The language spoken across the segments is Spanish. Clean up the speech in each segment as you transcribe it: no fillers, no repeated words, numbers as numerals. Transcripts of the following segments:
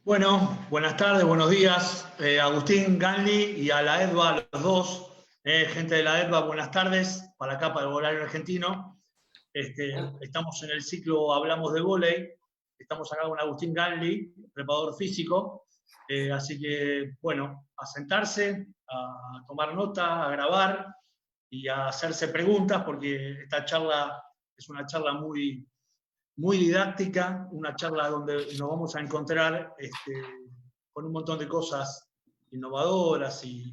Bueno, buenas tardes, buenos días. Agustín Ganli y a la EDVA, los dos. Gente de la EDVA, buenas tardes. Para acá, para el Volario Argentino. Estamos en el ciclo Hablamos de Vóley. Estamos acá con Agustín Ganli, preparador físico. Así que, bueno, a sentarse, a tomar nota, a grabar y a hacerse preguntas, porque esta charla es una charla muy didáctica, una charla donde nos vamos a encontrar con un montón de cosas innovadoras y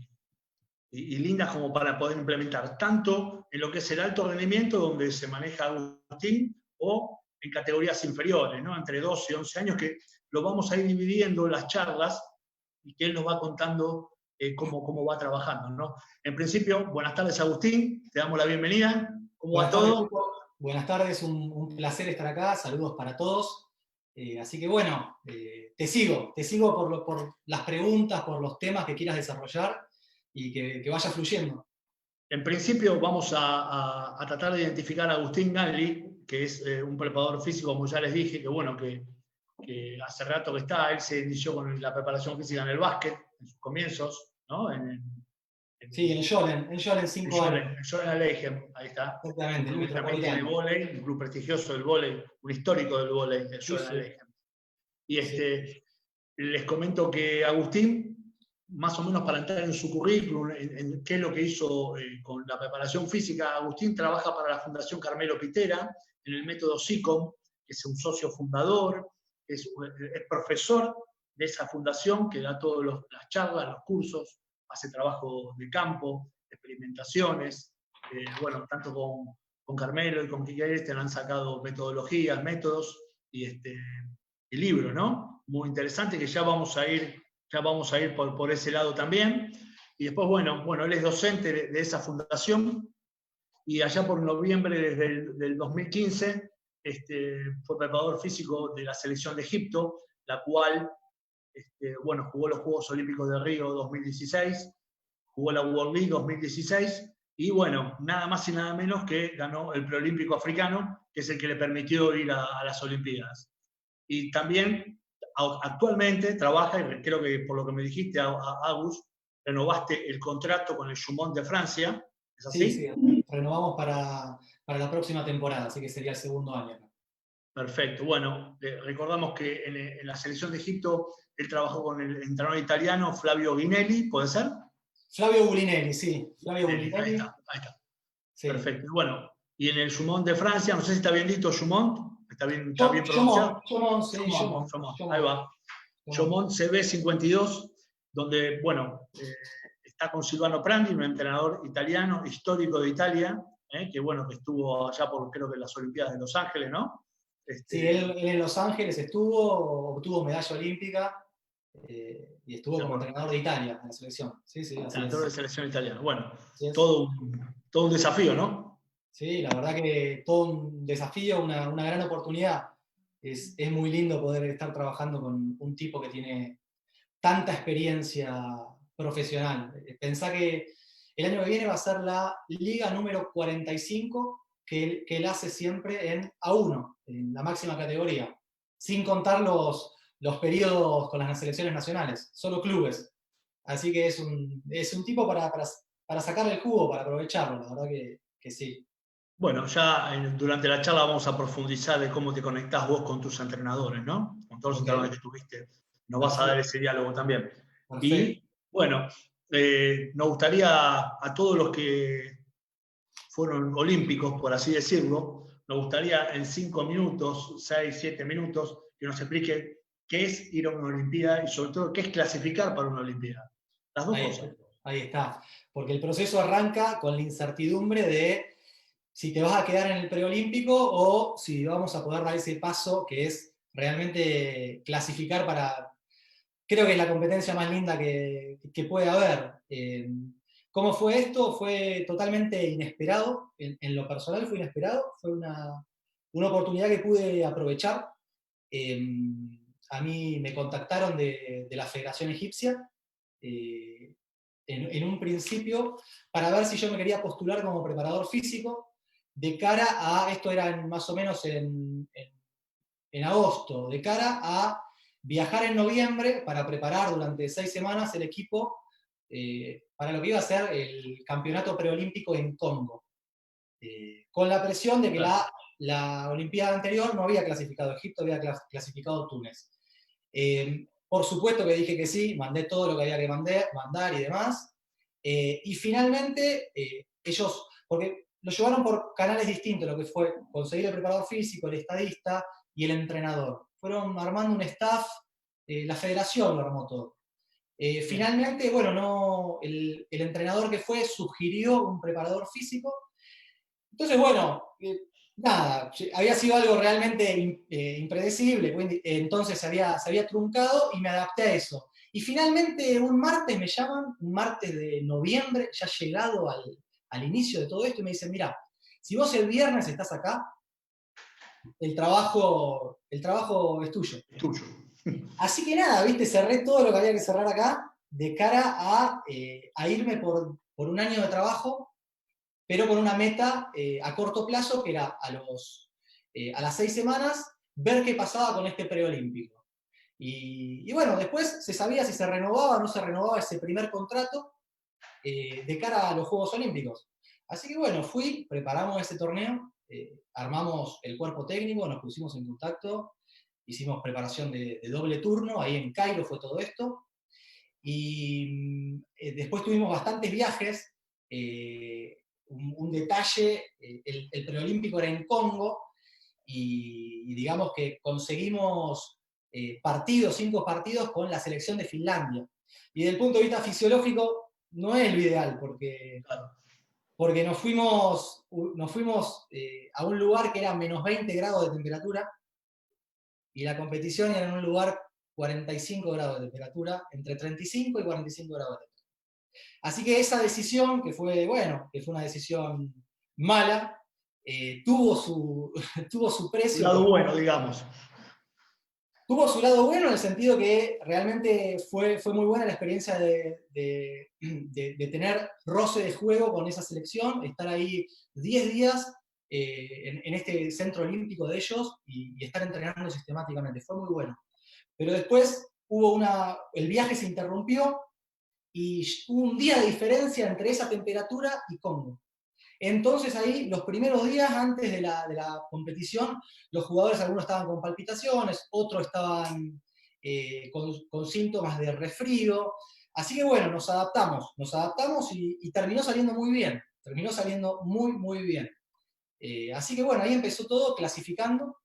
lindas como para poder implementar, tanto en lo que es el alto rendimiento, donde se maneja Agustín, o en categorías inferiores, ¿no? Entre 12 y 11 años, que lo vamos a ir dividiendo las charlas y que él nos va contando cómo va trabajando, ¿no? En principio, buenas tardes, Agustín, te damos la bienvenida. ¿Cómo va todo? Buenas tardes, un placer estar acá, saludos para todos. Así que bueno, te sigo por las preguntas, por los temas que quieras desarrollar y que vaya fluyendo. En principio vamos a tratar de identificar a Agustín Ganli, que es un preparador físico, como ya les dije, que bueno, que hace rato que está, él se inició con la preparación física en el básquet, en sus comienzos, ¿no? Sí, en Schollen 5 años. En Schollen Aleichem, ahí está. Exactamente, Un club también tiene vóley, un club prestigioso del vóley, un histórico del vóley, el Schollen Aleichem. Y les comento que Agustín, más o menos para entrar en su currículum, en qué es lo que hizo con la preparación física, Agustín trabaja para la Fundación Carmelo Pitera, en el método SICOM, que es un socio fundador, es profesor de esa fundación, que da todas las charlas, los cursos, hace trabajo de campo, experimentaciones, bueno, tanto con Carmelo y con Quique te han sacado metodologías, métodos y libros, ¿no? Muy interesante, que ya vamos a ir por ese lado también. Y después, bueno, él es docente de esa fundación y allá por noviembre del 2015 fue preparador físico de la selección de Egipto, la cual, bueno, jugó los Juegos Olímpicos de Río 2016, jugó la World League 2016 y, bueno, nada más y nada menos que ganó el preolímpico africano, que es el que le permitió ir a las Olimpiadas. Y también actualmente trabaja, y creo que por lo que me dijiste, Agus, renovaste el contrato con el Chaumont de Francia, ¿es así? Sí, renovamos para la próxima temporada, así que sería el segundo año. Perfecto, bueno, recordamos que en la selección de Egipto él trabajó con el entrenador italiano Flavio Guinelli, ¿puede ser? Flavio Gulinelli, sí. Flavio Gulinelli. Ahí está. Sí. Perfecto, bueno, y en el Chaumont de Francia, no sé si está bien dicho Chaumont, está bien pronunciado. Chaumont, ahí va. Chaumont CB52, donde, bueno, está con Silvano Prandi, un entrenador italiano, histórico de Italia, que bueno, que estuvo allá por, creo que las Olimpiadas de Los Ángeles, ¿no? Sí, él en Los Ángeles obtuvo medalla olímpica y estuvo como entrenador de Italia en la selección. Sí, entrenador de selección italiana. Bueno, todo un desafío, ¿no? Sí, la verdad que todo un desafío, una gran oportunidad. Es muy lindo poder estar trabajando con un tipo que tiene tanta experiencia profesional. Pensá que el año que viene va a ser la liga número 45 que él hace siempre en A1, en la máxima categoría, sin contar los periodos con las selecciones nacionales, solo clubes. Así que es un tipo para sacarle el jugo, para aprovecharlo, la verdad que sí. Bueno, ya durante la charla vamos a profundizar de cómo te conectás vos con tus entrenadores, ¿no? Con todos los entrenadores que tuviste. Nos vas a dar ese diálogo también. Perfecto. Y bueno, nos gustaría a todos los que fueron olímpicos, por así decirlo, nos gustaría en 5 minutos, 6, 7 minutos, que nos explique qué es ir a una Olimpiada y sobre todo qué es clasificar para una Olimpiada. Las dos cosas. Ahí está. Porque el proceso arranca con la incertidumbre de si te vas a quedar en el preolímpico o si vamos a poder dar ese paso que es realmente clasificar para... Creo que es la competencia más linda que puede haber. ¿Cómo fue esto? Fue totalmente inesperado. En lo personal fue inesperado. Fue una oportunidad que pude aprovechar. A mí me contactaron de la Federación Egipcia en un principio para ver si yo me quería postular como preparador físico de cara a, esto era más o menos en agosto, de cara a viajar en noviembre para preparar durante 6 semanas el equipo para lo que iba a ser el campeonato preolímpico en Congo. Con la presión de que la Olimpiada anterior no había clasificado Egipto, había clasificado Túnez. Por supuesto que dije que sí, mandé todo lo que había que mandar y demás. Y finalmente, ellos, porque lo llevaron por canales distintos, lo que fue conseguir el preparador físico, el estadista y el entrenador. Fueron armando un staff, la federación lo armó todo. Finalmente, bueno, el entrenador que fue sugirió un preparador físico. Entonces, bueno, nada, había sido algo realmente impredecible, entonces se había truncado y me adapté a eso. Y finalmente un martes me llaman, un martes de noviembre, ya llegado al inicio de todo esto, y me dicen, mira, si vos el viernes estás acá, el trabajo es tuyo. Es tuyo. Así que nada, viste, cerré todo lo que había que cerrar acá de cara a irme por un año de trabajo, pero con una meta a corto plazo, que era a las 6 semanas, ver qué pasaba con este preolímpico. Y bueno, después se sabía si se renovaba o no se renovaba ese primer contrato de cara a los Juegos Olímpicos. Así que bueno, preparamos ese torneo, armamos el cuerpo técnico, nos pusimos en contacto, hicimos preparación de doble turno, ahí en Cairo fue todo esto, y después tuvimos bastantes viajes. Un detalle, el preolímpico era en Congo, y digamos que conseguimos 5 partidos con la selección de Finlandia. Y desde el punto de vista fisiológico no es lo ideal, porque nos fuimos a un lugar que era menos 20 grados de temperatura, y la competición era en un lugar 45 grados de temperatura, entre 35 y 45 grados de temperatura. Así que esa decisión, que fue una decisión mala, tuvo su precio. Un lado bueno, digamos. Tuvo su lado bueno en el sentido que realmente fue muy buena la experiencia de tener roce de juego con esa selección, estar ahí 10 días en este centro olímpico de ellos y estar entrenando sistemáticamente. Fue muy bueno. Pero después el viaje se interrumpió y hubo un día de diferencia entre esa temperatura y Congo. Entonces ahí, los primeros días antes de la competición, los jugadores, algunos estaban con palpitaciones, otros estaban con síntomas de resfrío. Así que bueno, nos adaptamos y terminó saliendo muy bien. Terminó saliendo muy, muy bien. Así que bueno, ahí empezó todo clasificando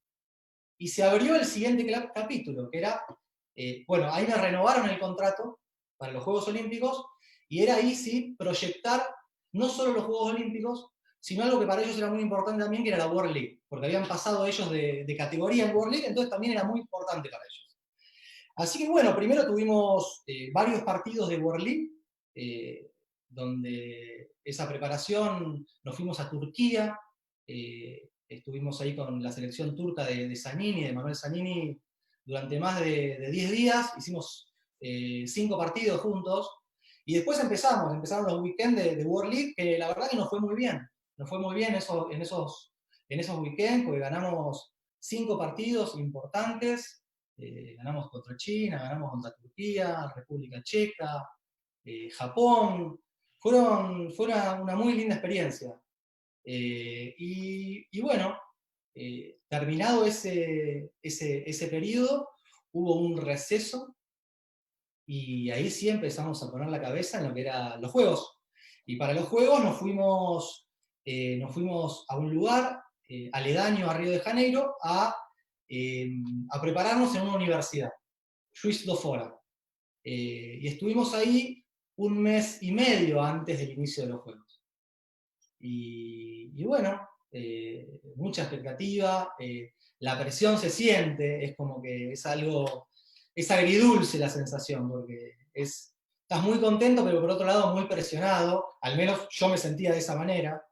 y se abrió el siguiente capítulo, que era, bueno, ahí me renovaron el contrato para los Juegos Olímpicos, y era ahí sí proyectar no solo los Juegos Olímpicos, sino algo que para ellos era muy importante también, que era la World League, porque habían pasado ellos de categoría en World League, entonces también era muy importante para ellos. Así que bueno, primero tuvimos varios partidos de World League, donde esa preparación nos fuimos a Turquía, estuvimos ahí con la selección turca de Zanini, de Manuel Zanini, durante más de 10 días, hicimos 5 partidos juntos, y después empezaron los weekends de World League, que la verdad que nos fue muy bien. Nos fue muy bien en esos weekends, porque ganamos 5 partidos importantes, ganamos contra China, ganamos contra Turquía, República Checa, Japón. Fue una muy linda experiencia. Y bueno, terminado ese periodo, hubo un receso, y ahí sí empezamos a poner la cabeza en lo que eran los Juegos. Y para los Juegos nos fuimos a un lugar aledaño a Río de Janeiro a prepararnos en una universidad, Juiz de Fora. Y estuvimos ahí un mes y medio antes del inicio de los Juegos. Y bueno, mucha expectativa, la presión se siente, es como que es agridulce la sensación, porque estás muy contento, pero por otro lado muy presionado, al menos yo me sentía de esa manera.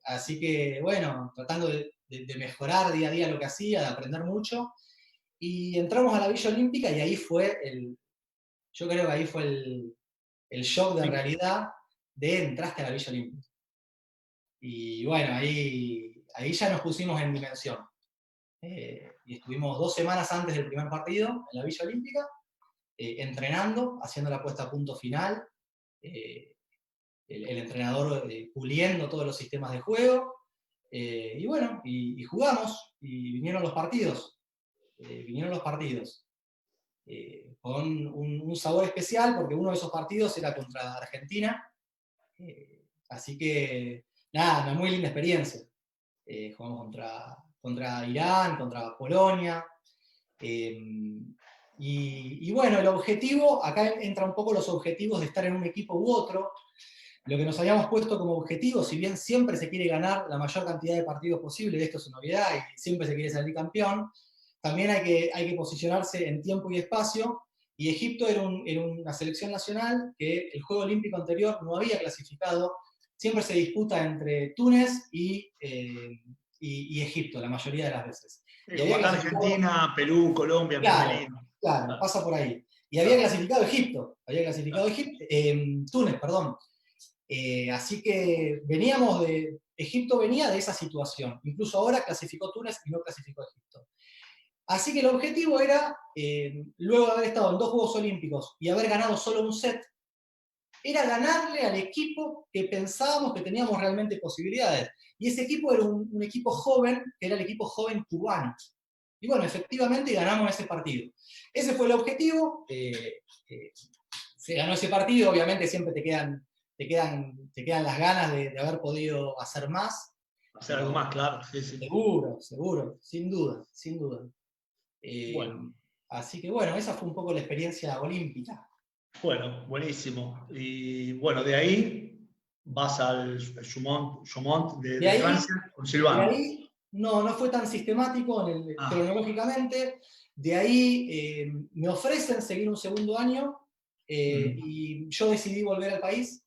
Así que bueno, tratando de mejorar día a día lo que hacía, de aprender mucho, y entramos a la Villa Olímpica, y ahí fue yo creo que ahí fue el shock de realidad de entraste a la Villa Olímpica. Y bueno, ahí ya nos pusimos en dimensión. y estuvimos 2 semanas antes del primer partido en la Villa Olímpica, entrenando, haciendo la puesta a punto final, el entrenador puliendo todos los sistemas de juego, y bueno, y jugamos, y vinieron los partidos, con un sabor especial, porque uno de esos partidos era contra Argentina, así que nada, una muy linda experiencia. Jugamos contra Irán, contra Polonia, y bueno, el objetivo, acá entran un poco los objetivos de estar en un equipo u otro. Lo que nos habíamos puesto como objetivo, si bien siempre se quiere ganar la mayor cantidad de partidos posible, esto es una novedad y siempre se quiere salir campeón, también hay que posicionarse en tiempo y espacio, y Egipto era una selección nacional que el Juego Olímpico anterior no había clasificado, siempre se disputa entre Túnez y Egipto, la mayoría de las veces. Y Como había acá Argentina, Perú, Colombia, claro, Argentina. claro, pasa por ahí. Y había clasificado Egipto, Túnez, perdón. Así que Egipto venía de esa situación. Incluso ahora clasificó Túnez y no clasificó Egipto. Así que el objetivo era, luego de haber estado en 2 Juegos Olímpicos y haber ganado solo un set, era ganarle al equipo que pensábamos que teníamos realmente posibilidades. Y ese equipo era un equipo joven, que era el equipo joven cubano. Y bueno, efectivamente ganamos ese partido. Ese fue el objetivo. Se ganó ese partido, obviamente siempre te quedan las ganas de haber podido hacer más. Hacer algo más, claro. Sí, sí. Seguro, sin duda, sin duda. Bueno. Así que bueno, esa fue un poco la experiencia olímpica. Bueno, buenísimo. Y bueno, de ahí vas al Chaumont de ahí, Francia con de Silvano. ahí no fue tan sistemático cronológicamente. De ahí me ofrecen seguir un segundo año y yo decidí volver al país.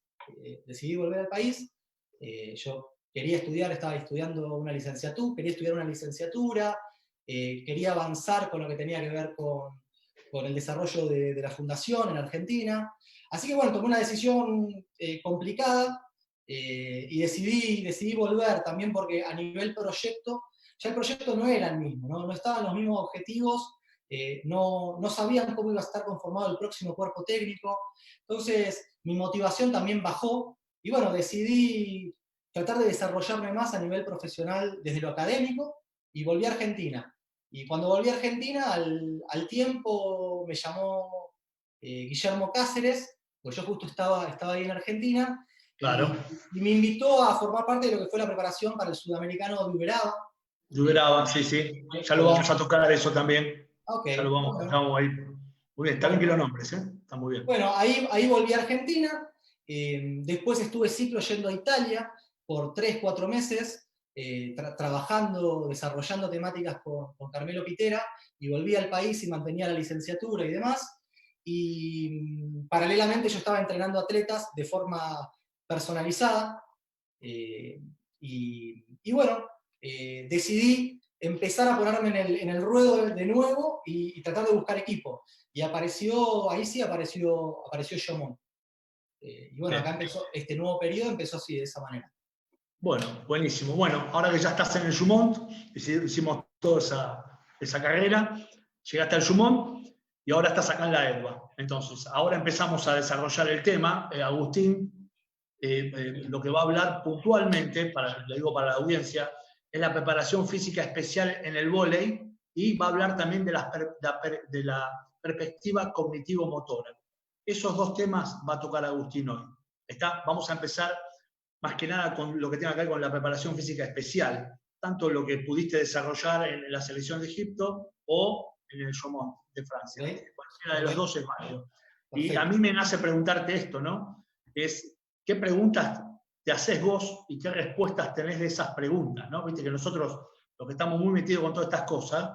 Yo quería estudiar, estaba estudiando una licenciatura, quería avanzar con lo que tenía que ver con el desarrollo de la fundación en Argentina. Así que bueno, tomé una decisión complicada y decidí volver también porque a nivel proyecto, ya el proyecto no era el mismo, no estaban los mismos objetivos, no sabían cómo iba a estar conformado el próximo cuerpo técnico. Entonces mi motivación también bajó y bueno, decidí tratar de desarrollarme más a nivel profesional desde lo académico y volví a Argentina. Y cuando volví a Argentina, al tiempo me llamó Guillermo Cáceres, pues yo justo estaba ahí en Argentina, Claro. y me invitó a formar parte de lo que fue la preparación para el sudamericano de Uberaba. De Uberaba, sí. Ya lo vamos a tocar eso también. Okay, ya lo vamos, estamos ahí. Muy bien, está bien que lo nombres, ¿eh? Está muy bien. Bueno, ahí volví a Argentina, después estuve ciclo yendo a Italia por 3-4 meses, trabajando, desarrollando temáticas con Carmelo Pitera, y volví al país y mantenía la licenciatura y demás. Y paralelamente yo estaba entrenando atletas de forma personalizada, y bueno, decidí empezar a ponerme en el ruedo de nuevo y tratar de buscar equipo. Y ahí sí apareció Chaumont. Y bueno, acá empezó, este nuevo periodo empezó así, de esa manera. Bueno, buenísimo. Bueno, ahora que ya estás en el Chaumont, hicimos toda esa carrera, llegaste al Chaumont y ahora estás acá en la EDBA. Entonces, ahora empezamos a desarrollar el tema. Agustín, lo que va a hablar puntualmente, lo digo para la audiencia, es la preparación física especial en el vóley y va a hablar también de la perspectiva cognitivo-motora. Esos 2 temas va a tocar Agustín hoy. Vamos a empezar más que nada con lo que tenga que ver con la preparación física especial, tanto lo que pudiste desarrollar en la selección de Egipto o en el Chaumont de Francia. ¿Sí? Cualquiera de los 2 es válido. Perfecto. Y a mí me nace preguntarte esto, ¿no? ¿Qué preguntas te haces vos y qué respuestas tenés de esas preguntas, ¿no? Viste que nosotros, los que estamos muy metidos con todas estas cosas,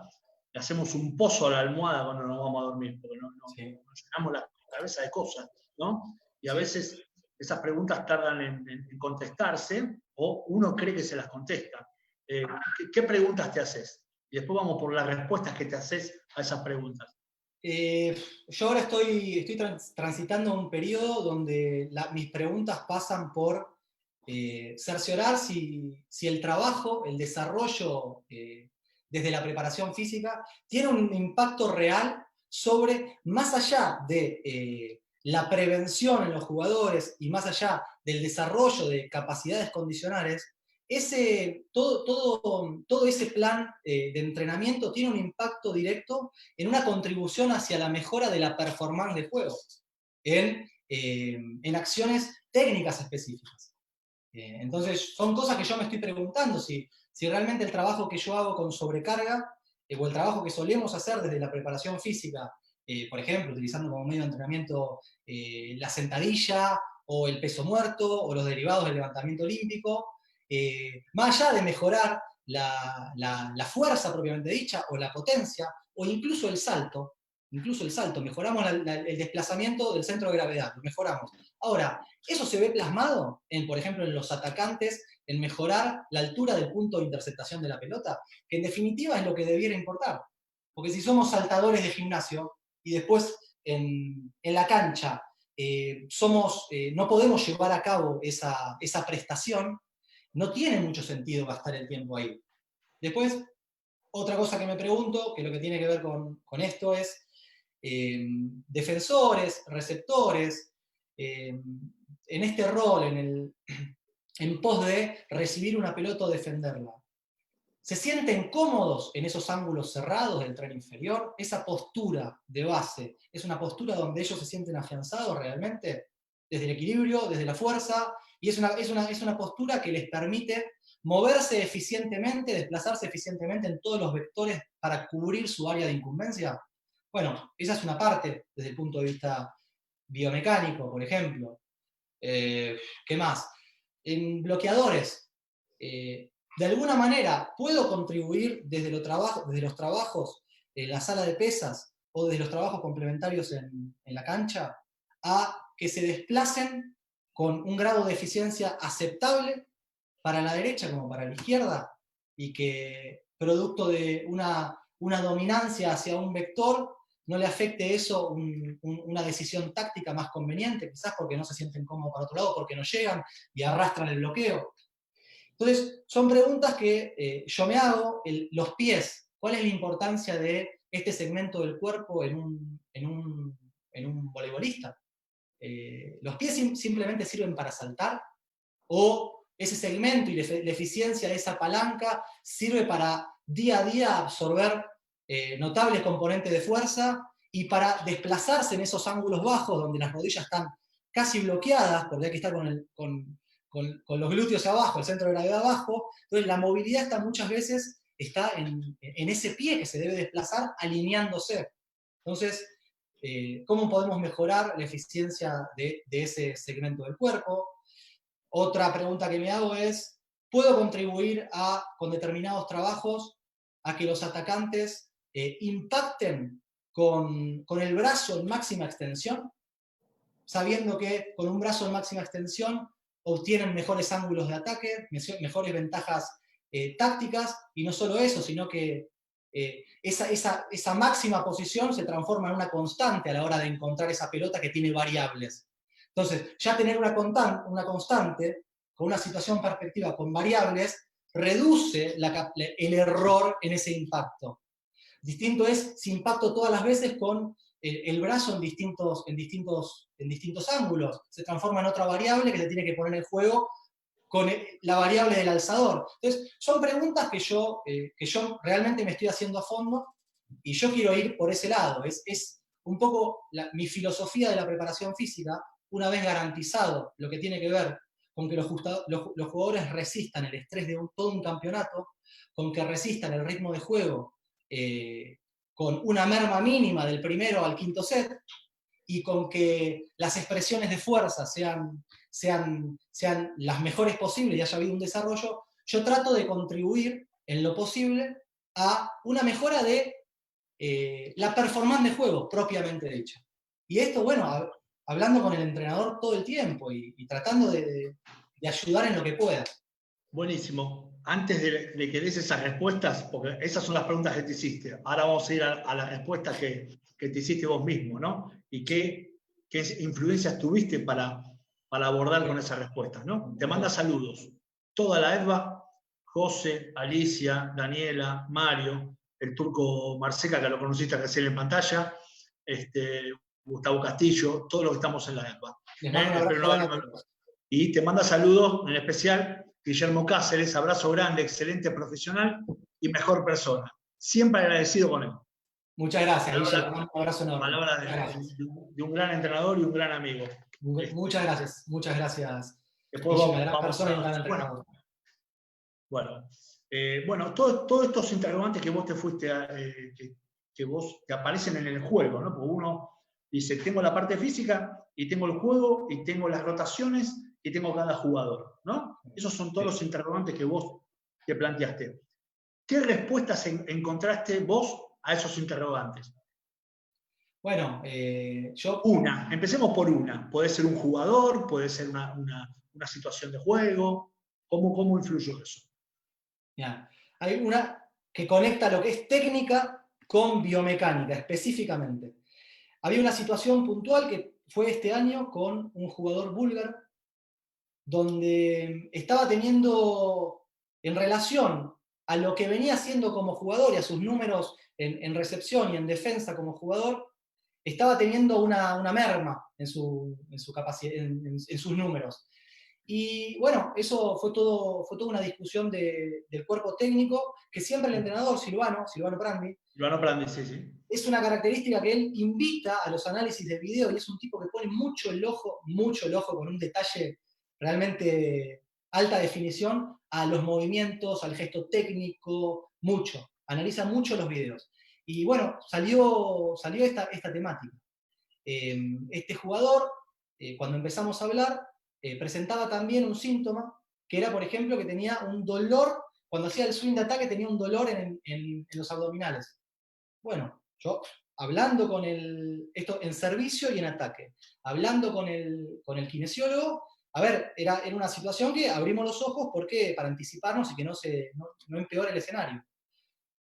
le hacemos un pozo a la almohada cuando nos vamos a dormir, porque nos llenamos la cabeza de cosas, ¿no? Y a veces esas preguntas tardan en contestarse o uno cree que se las contesta. ¿Qué preguntas te haces? Y después vamos por las respuestas que te haces a esas preguntas. Yo ahora estoy transitando un periodo donde mis preguntas pasan por cerciorar si el trabajo, el desarrollo de desde la preparación física, tiene un impacto real sobre, más allá de la prevención en los jugadores y más allá del desarrollo de capacidades condicionales, todo ese plan de entrenamiento tiene un impacto directo en una contribución hacia la mejora de la performance de juego, en acciones técnicas específicas. Entonces, son cosas que yo me estoy preguntando, si realmente el trabajo que yo hago con sobrecarga, o el trabajo que solemos hacer desde la preparación física, por ejemplo, utilizando como medio de entrenamiento la sentadilla, o el peso muerto, o los derivados del levantamiento olímpico, más allá de mejorar la fuerza propiamente dicha, o la potencia, o incluso el salto, mejoramos el desplazamiento del centro de gravedad, lo mejoramos. Ahora, eso se ve plasmado, por ejemplo, en los atacantes, en mejorar la altura del punto de interceptación de la pelota, que en definitiva es lo que debiera importar. Porque si somos saltadores de gimnasio, y después en la cancha no podemos llevar a cabo esa prestación, no tiene mucho sentido gastar el tiempo ahí. Después, otra cosa que me pregunto, que lo que tiene que ver con esto es defensores, receptores, en este rol, en pos de recibir una pelota o defenderla. ¿Se sienten cómodos en esos ángulos cerrados del tren inferior? Esa postura de base, ¿es una postura donde ellos se sienten afianzados realmente? Desde el equilibrio, desde la fuerza, y es una postura que les permite moverse eficientemente, desplazarse eficientemente en todos los vectores para cubrir su área de incumbencia. Bueno, esa es una parte desde el punto de vista biomecánico, por ejemplo. ¿Qué más? En bloqueadores, de alguna manera, ¿puedo contribuir desde los trabajos en la sala de pesas o desde los trabajos complementarios en la cancha a que se desplacen con un grado de eficiencia aceptable para la derecha como para la izquierda, y que producto de una dominancia hacia un vector no le afecte eso una decisión táctica más conveniente, quizás porque no se sienten cómodos para otro lado, porque no llegan y arrastran el bloqueo? Entonces, son preguntas que yo me hago. Los pies, ¿cuál es la importancia de este segmento del cuerpo en un voleibolista? ¿Los pies simplemente sirven para saltar? ¿O ese segmento y la eficiencia de esa palanca sirve para día a día absorber notables componentes de fuerza y para desplazarse en esos ángulos bajos donde las rodillas están casi bloqueadas, porque hay que estar con los glúteos abajo, el centro de gravedad abajo? Entonces la movilidad muchas veces está en ese pie que se debe desplazar alineándose. Entonces, ¿cómo podemos mejorar la eficiencia de ese segmento del cuerpo? Otra pregunta que me hago es, ¿puedo contribuir con determinados trabajos a que los atacantes impacten con el brazo en máxima extensión, sabiendo que con un brazo en máxima extensión obtienen mejores ángulos de ataque, mejores ventajas tácticas, y no solo eso, sino que esa máxima posición se transforma en una constante a la hora de encontrar esa pelota que tiene variables? Entonces, ya tener una constante con una situación perspectiva con variables reduce el error en ese impacto. Distinto es si impacto todas las veces con el brazo en distintos ángulos. Se transforma en otra variable que se tiene que poner en juego con la variable del alzador. Entonces, son preguntas que yo realmente me estoy haciendo a fondo, y yo quiero ir por ese lado. Es un poco mi filosofía de la preparación física, una vez garantizado lo que tiene que ver con que los jugadores resistan el estrés de todo un campeonato, con que resistan el ritmo de juego con una merma mínima del primero al quinto set, y con que las expresiones de fuerza sean las mejores posibles y haya habido un desarrollo. Yo trato de contribuir en lo posible a una mejora de la performance de juego propiamente dicha. Y esto, bueno, hablando con el entrenador todo el tiempo y tratando de ayudar en lo que pueda. Buenísimo. Antes de que des esas respuestas, porque esas son las preguntas que te hiciste, ahora vamos a ir a las respuestas que te hiciste vos mismo, ¿no? Y qué influencias tuviste para abordar con esas respuestas, ¿no? Te manda saludos. Toda la EDVA José, Alicia, Daniela, Mario, el turco Marceca, que lo conociste recién en pantalla, Gustavo Castillo, todos los que estamos en la EPA. Y te manda saludos, en especial Guillermo Cáceres, abrazo grande, excelente profesional y mejor persona. Siempre agradecido con él. Muchas gracias, Guillermo. Un abrazo enorme. Palabras de un gran entrenador y un gran amigo. Muchas gracias. Después bueno, todos estos interrogantes que vos te fuiste, que vos te aparecen en el juego, ¿no? Porque uno dice, tengo la parte física y tengo el juego y tengo las rotaciones y tengo cada jugador, ¿no? Esos son todos los interrogantes que vos te planteaste. ¿Qué respuestas encontraste vos a esos interrogantes? Bueno, empecemos por una. Puede ser un jugador, puede ser una situación de juego. ¿Cómo influyó eso? Ya. Hay una que conecta lo que es técnica con biomecánica, específicamente. Había una situación puntual que fue este año con un jugador búlgaro, donde estaba teniendo, en relación a lo que venía haciendo como jugador y a sus números en recepción y en defensa como jugador, estaba teniendo una merma en su capacidad, en sus números. Y bueno, eso fue toda una discusión del cuerpo técnico, que siempre el entrenador, Silvano Prandi, sí. Es una característica que él invita a los análisis de video, y es un tipo que pone mucho el ojo con un detalle realmente alta definición a los movimientos, al gesto técnico, mucho. Analiza mucho los videos. Y bueno, salió esta temática. Este jugador, cuando empezamos a hablar, presentaba también un síntoma, que era, por ejemplo, que tenía un dolor, cuando hacía el swing de ataque tenía un dolor en los abdominales. Bueno, yo hablando con esto en servicio y en ataque, hablando con el kinesiólogo, a ver, era una situación que abrimos los ojos porque para anticiparnos y que no empeore el escenario.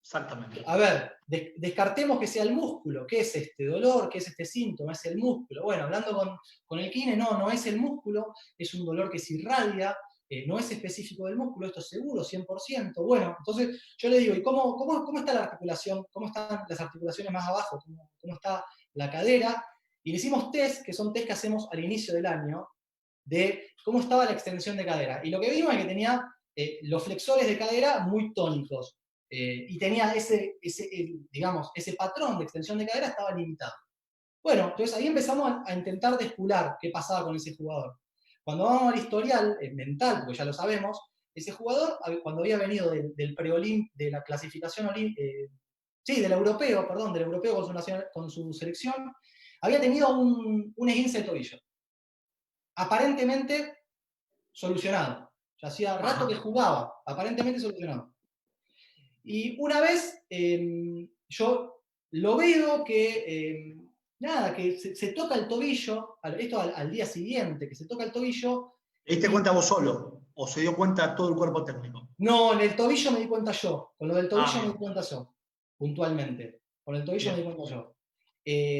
Exactamente. A ver, descartemos que sea el músculo. ¿Qué es este dolor? ¿Qué es este síntoma? ¿Es el músculo? Bueno, hablando con el kine, no es el músculo, es un dolor que se irradia, no es específico del músculo, esto es seguro, 100%. Bueno, entonces yo le digo, ¿y cómo está la articulación? ¿Cómo están las articulaciones más abajo? ¿Cómo está la cadera? Y le hicimos test, que son test que hacemos al inicio del año, de cómo estaba la extensión de cadera. Y lo que vimos es que tenía los flexores de cadera muy tónicos. Y tenía ese patrón de extensión de cadera estaba limitado. Bueno, entonces ahí empezamos a intentar descular qué pasaba con ese jugador. Cuando vamos al historial mental, porque ya lo sabemos, ese jugador, cuando había venido del pre-olímpico, de la clasificación del europeo con su selección, había tenido un esguince de tobillo. Aparentemente solucionado. Ya hacía rato que jugaba, aparentemente solucionado. Y una vez yo lo veo que, que se toca el tobillo, esto al día siguiente, que se toca el tobillo. ¿Te diste cuenta vos solo? ¿O se dio cuenta todo el cuerpo técnico? No, en el tobillo me di cuenta yo. Con lo del tobillo me di cuenta yo, puntualmente. Con el tobillo me di cuenta yo.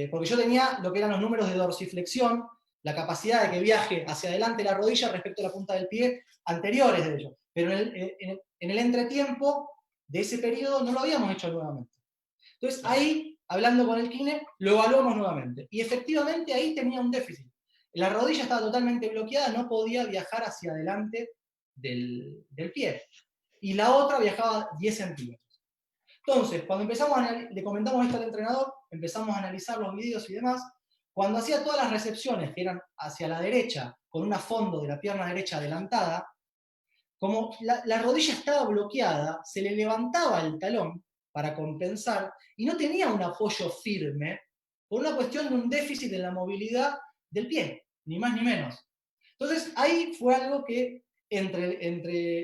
Porque yo tenía lo que eran los números de dorsiflexión, la capacidad de que viaje hacia adelante la rodilla respecto a la punta del pie, anteriores de ello. Pero en el entretiempo de ese periodo no lo habíamos hecho nuevamente. Entonces ahí, hablando con el kine, lo evaluamos nuevamente. Y efectivamente ahí tenía un déficit. La rodilla estaba totalmente bloqueada, no podía viajar hacia adelante del pie. Y la otra viajaba 10 centímetros. Entonces, cuando le comentamos esto al entrenador, empezamos a analizar los videos y demás. Cuando hacía todas las recepciones que eran hacia la derecha, con un fondo de la pierna derecha adelantada, como la rodilla estaba bloqueada, se le levantaba el talón para compensar y no tenía un apoyo firme por una cuestión de un déficit en la movilidad del pie, ni más ni menos. Entonces ahí fue algo que entre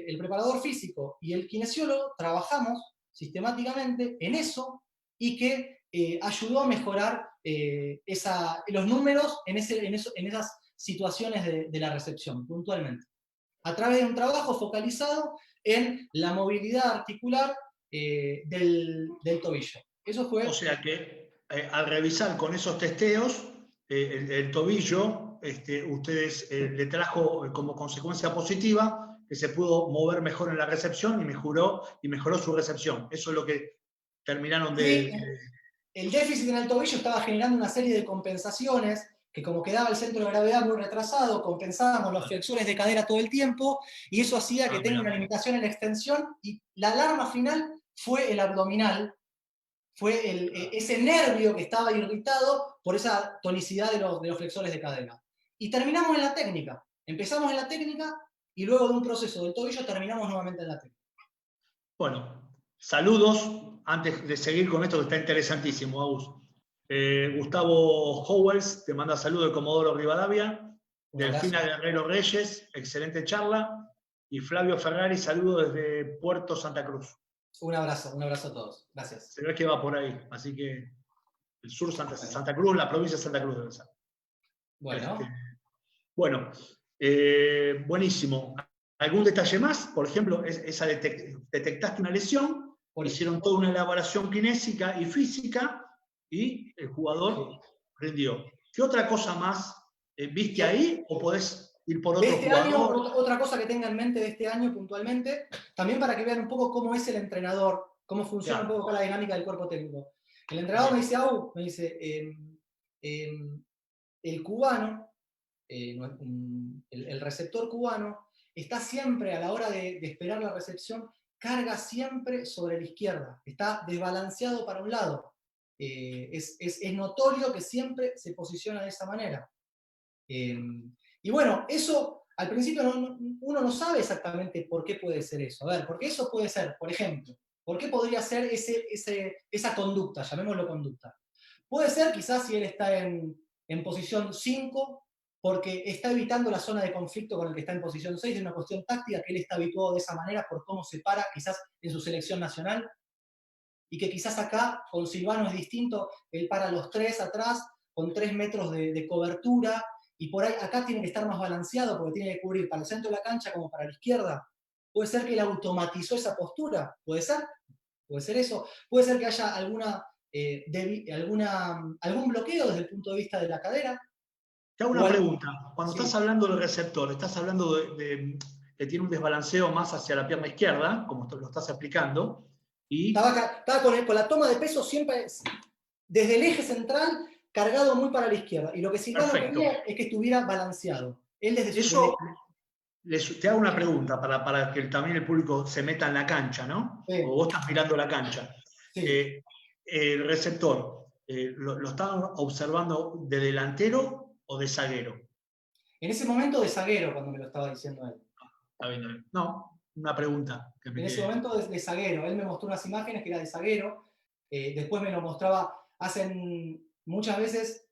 el preparador físico y el kinesiólogo trabajamos sistemáticamente en eso y que ayudó a mejorar los números en esas situaciones de la recepción, puntualmente. A través de un trabajo focalizado en la movilidad articular del tobillo. Eso fue... O sea que al revisar con esos testeos, el tobillo, ustedes le trajo como consecuencia positiva que se pudo mover mejor en la recepción y mejoró su recepción. Eso es lo que terminaron de... El déficit en el tobillo estaba generando una serie de compensaciones que, como quedaba el centro de gravedad muy retrasado, compensábamos las flexiones de cadera todo el tiempo, y eso hacía que tenga una limitación en la extensión, y la alarma final fue el abdominal, fue ese nervio que estaba irritado por esa tonicidad de los flexores de cadera. Y terminamos en la técnica. Empezamos en la técnica y luego de un proceso del tobillo terminamos nuevamente en la técnica. Bueno, saludos, antes de seguir con esto que está interesantísimo, Agus. Gustavo Howells te manda saludos de Comodoro Rivadavia. Delfina Guerrero Reyes, excelente charla. Y Flavio Ferrari, saludos desde Puerto Santa Cruz. Un abrazo a todos. Gracias. Se ve que va por ahí, así que el sur Santa Cruz, la provincia de Santa Cruz debe ser. Bueno. Bueno, buenísimo. ¿Algún detalle más? Por ejemplo, detectaste una lesión, hicieron toda una elaboración kinésica y física y el jugador rindió. ¿Qué otra cosa más viste ahí o podés ir por otro este jugador? Año, otra cosa que tenga en mente de este año puntualmente, también para que vean un poco cómo es el entrenador, cómo funciona un poco la dinámica del cuerpo técnico. El entrenador me dice, el cubano, el receptor cubano, está siempre a la hora de esperar la recepción, carga siempre sobre la izquierda, está desbalanceado para un lado. Es notorio que siempre se posiciona de esa manera. Y bueno, eso al principio uno no sabe exactamente por qué puede ser eso. A ver, porque eso puede ser, por ejemplo, ¿por qué podría ser esa conducta? Llamémoslo conducta. Puede ser quizás si él está en posición 5, porque está evitando la zona de conflicto con el que está en posición 6, es una cuestión táctica que él está habituado de esa manera por cómo se para quizás en su selección nacional, y que quizás acá con Silvano es distinto, él para los 3 atrás, con 3 metros de cobertura, y por ahí acá tiene que estar más balanceado porque tiene que cubrir para el centro de la cancha como para la izquierda. Puede ser que él automatizó esa postura, puede ser eso, puede ser que haya algún bloqueo desde el punto de vista de la cadera. Te hago una pregunta. Cuando estás hablando del receptor, estás hablando de que tiene un desbalanceo más hacia la pierna izquierda, como lo estás explicando. Y... Estaba con la toma de peso siempre desde el eje central cargado muy para la izquierda. Y lo que Silvano quería es que estuviera balanceado. Él desde eso, te hago una pregunta para que también el público se meta en la cancha, ¿no? Sí. O vos estás mirando la cancha. Sí. El receptor, ¿lo estaban observando de delantero o de zaguero? En ese momento de zaguero, cuando me lo estaba diciendo él. Está bien. No, una pregunta. En ese momento de zaguero. Él me mostró unas imágenes que era de zaguero. Después me lo mostraba, hacen muchas veces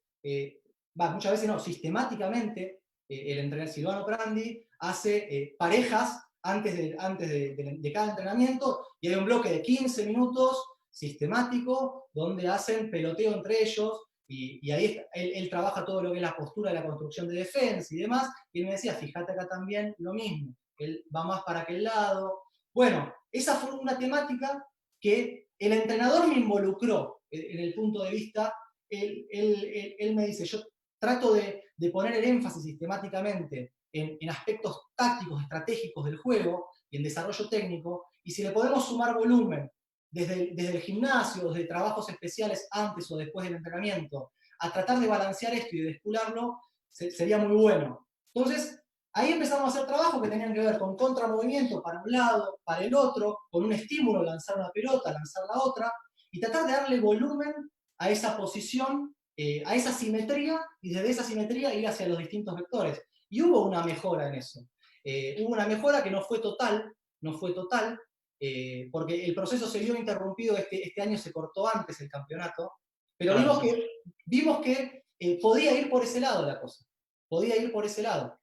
no, sistemáticamente, el entrenador Silvano Prandi hace parejas antes de cada entrenamiento, y hay un bloque de 15 minutos sistemático donde hacen peloteo entre ellos, y ahí él trabaja todo lo que es la postura de la construcción de defensa y demás, y él me decía, fíjate acá también lo mismo, él va más para aquel lado. Bueno, esa fue una temática que el entrenador me involucró en el punto de vista. Él me dice, yo trato de poner el énfasis sistemáticamente en aspectos tácticos, estratégicos del juego y en desarrollo técnico, y si le podemos sumar volumen desde el gimnasio, desde trabajos especiales antes o después del entrenamiento, a tratar de balancear esto y de despularlo, sería muy bueno. Entonces, ahí empezamos a hacer trabajos que tenían que ver con contramovimiento para un lado, para el otro, con un estímulo, lanzar una pelota, lanzar la otra, y tratar de darle volumen a esa posición, a esa simetría, y desde esa simetría ir hacia los distintos vectores. Y hubo una mejora en eso. Hubo una mejora que no fue total, porque el proceso se vio interrumpido, este año se cortó antes el campeonato, pero vimos que podía ir por ese lado la cosa, podía ir por ese lado.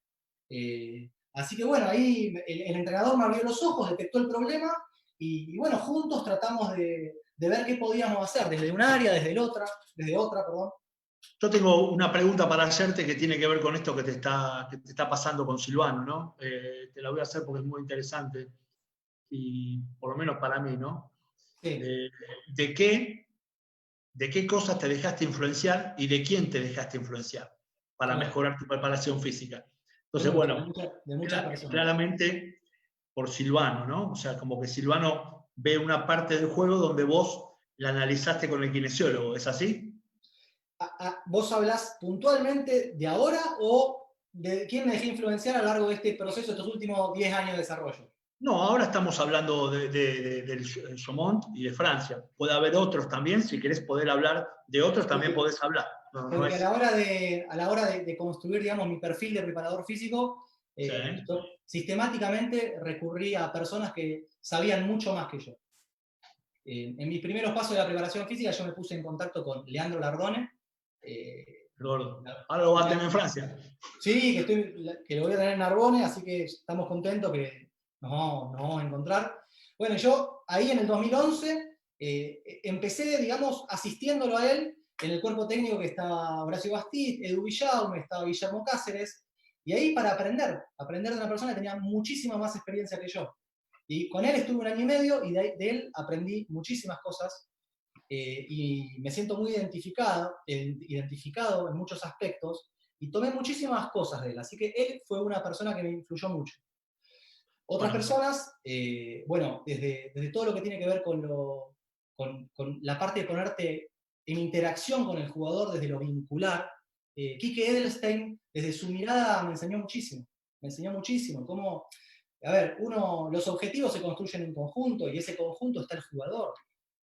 Así que bueno, ahí el entrenador me abrió los ojos, detectó el problema, y bueno, juntos tratamos de ver qué podíamos hacer, desde un área, desde otra, perdón. Yo tengo una pregunta para hacerte que tiene que ver con esto que te está pasando con Silvano, ¿no? Te la voy a hacer porque es muy interesante, y por lo menos para mí, ¿no? Sí. ¿De qué cosas te dejaste influenciar y de quién te dejaste influenciar para mejorar tu preparación física? Entonces, bueno, claramente por Silvano, ¿no? O sea, como que Silvano ve una parte del juego donde vos la analizaste con el kinesiólogo, ¿es así? ¿Vos hablás puntualmente de ahora o de quién me dejé influenciar a lo largo de este proceso, estos últimos 10 años de desarrollo? No, ahora estamos hablando del Chaumont y de Francia. Puede haber otros también, si querés poder hablar de otros, también podés hablar. Porque a la hora de construir, digamos, mi perfil de preparador físico, Sí. yo sistemáticamente recurrí a personas que sabían mucho más que yo. En mis primeros pasos de la preparación física yo me puse en contacto con Leandro Lardone. Ahora lo va a tener en Francia. Sí, que lo voy a tener en Narbonne, así que estamos contentos que nos vamos a encontrar. Bueno, yo ahí en el 2011 empecé, digamos, asistiéndolo a él en el cuerpo técnico que estaba Horacio Bastit, Edu Villaume, estaba Guillermo Cáceres, y ahí para aprender de una persona que tenía muchísima más experiencia que yo. Y con él estuve 1 año y medio y de él aprendí muchísimas cosas y me siento muy identificado en muchos aspectos y tomé muchísimas cosas de él, así que él fue una persona que me influyó mucho. Otras personas, bueno, desde todo lo que tiene que ver con la parte de ponerte en interacción con el jugador desde lo vincular, Quique Edelstein, desde su mirada, me enseñó muchísimo, cómo, a ver, los objetivos se construyen en conjunto y ese conjunto está el jugador.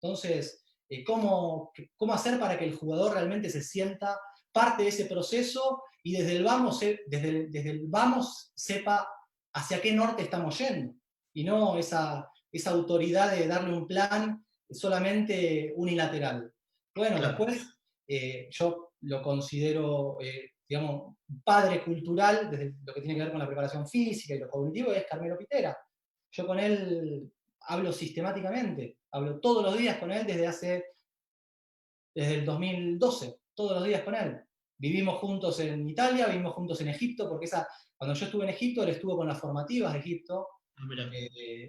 Entonces, cómo hacer para que el jugador realmente se sienta parte de ese proceso y desde el vamos sepa hacia qué norte estamos yendo, y no esa autoridad de darle un plan solamente unilateral. Bueno, claro. Después yo lo considero, digamos, padre cultural, desde lo que tiene que ver con la preparación física y lo cognitivo, es Carmelo Pitera. Yo con él hablo sistemáticamente, hablo todos los días con él desde el 2012, todos los días con él. Vivimos juntos en Italia, vivimos juntos en Egipto, porque cuando yo estuve en Egipto, él estuvo con las formativas de Egipto.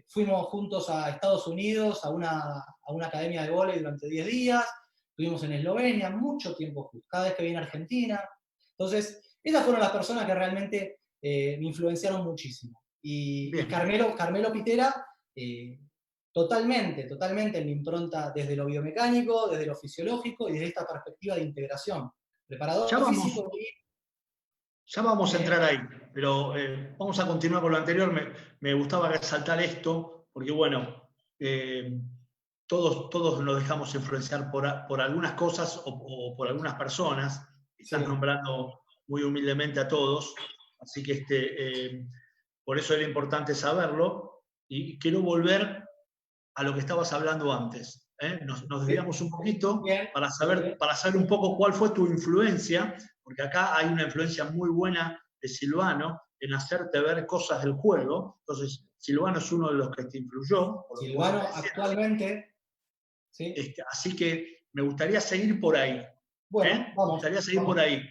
Fuimos juntos a Estados Unidos, a una academia de vóley durante 10 días, estuvimos en Eslovenia, mucho tiempo juntos, cada vez que vine a Argentina. Entonces, esas fueron las personas que realmente me influenciaron muchísimo. Y Carmelo Pitera, totalmente en la impronta desde lo biomecánico, desde lo fisiológico y desde esta perspectiva de integración. Preparador físico. Ya vamos a entrar ahí, pero vamos a continuar con lo anterior. Me gustaba resaltar esto, porque bueno, todos nos dejamos influenciar por algunas cosas o por algunas personas. Estás nombrando muy humildemente a todos, así que por eso era importante saberlo. Y quiero volver a lo que estabas hablando antes. Nos desviamos un poquito para saber un poco cuál fue tu influencia, porque acá hay una influencia muy buena de Silvano en hacerte ver cosas del juego. Entonces, Silvano es uno de los que te influyó. Silvano actualmente. ¿Sí? Así que me gustaría seguir por ahí. Bueno, me gustaría seguir por ahí.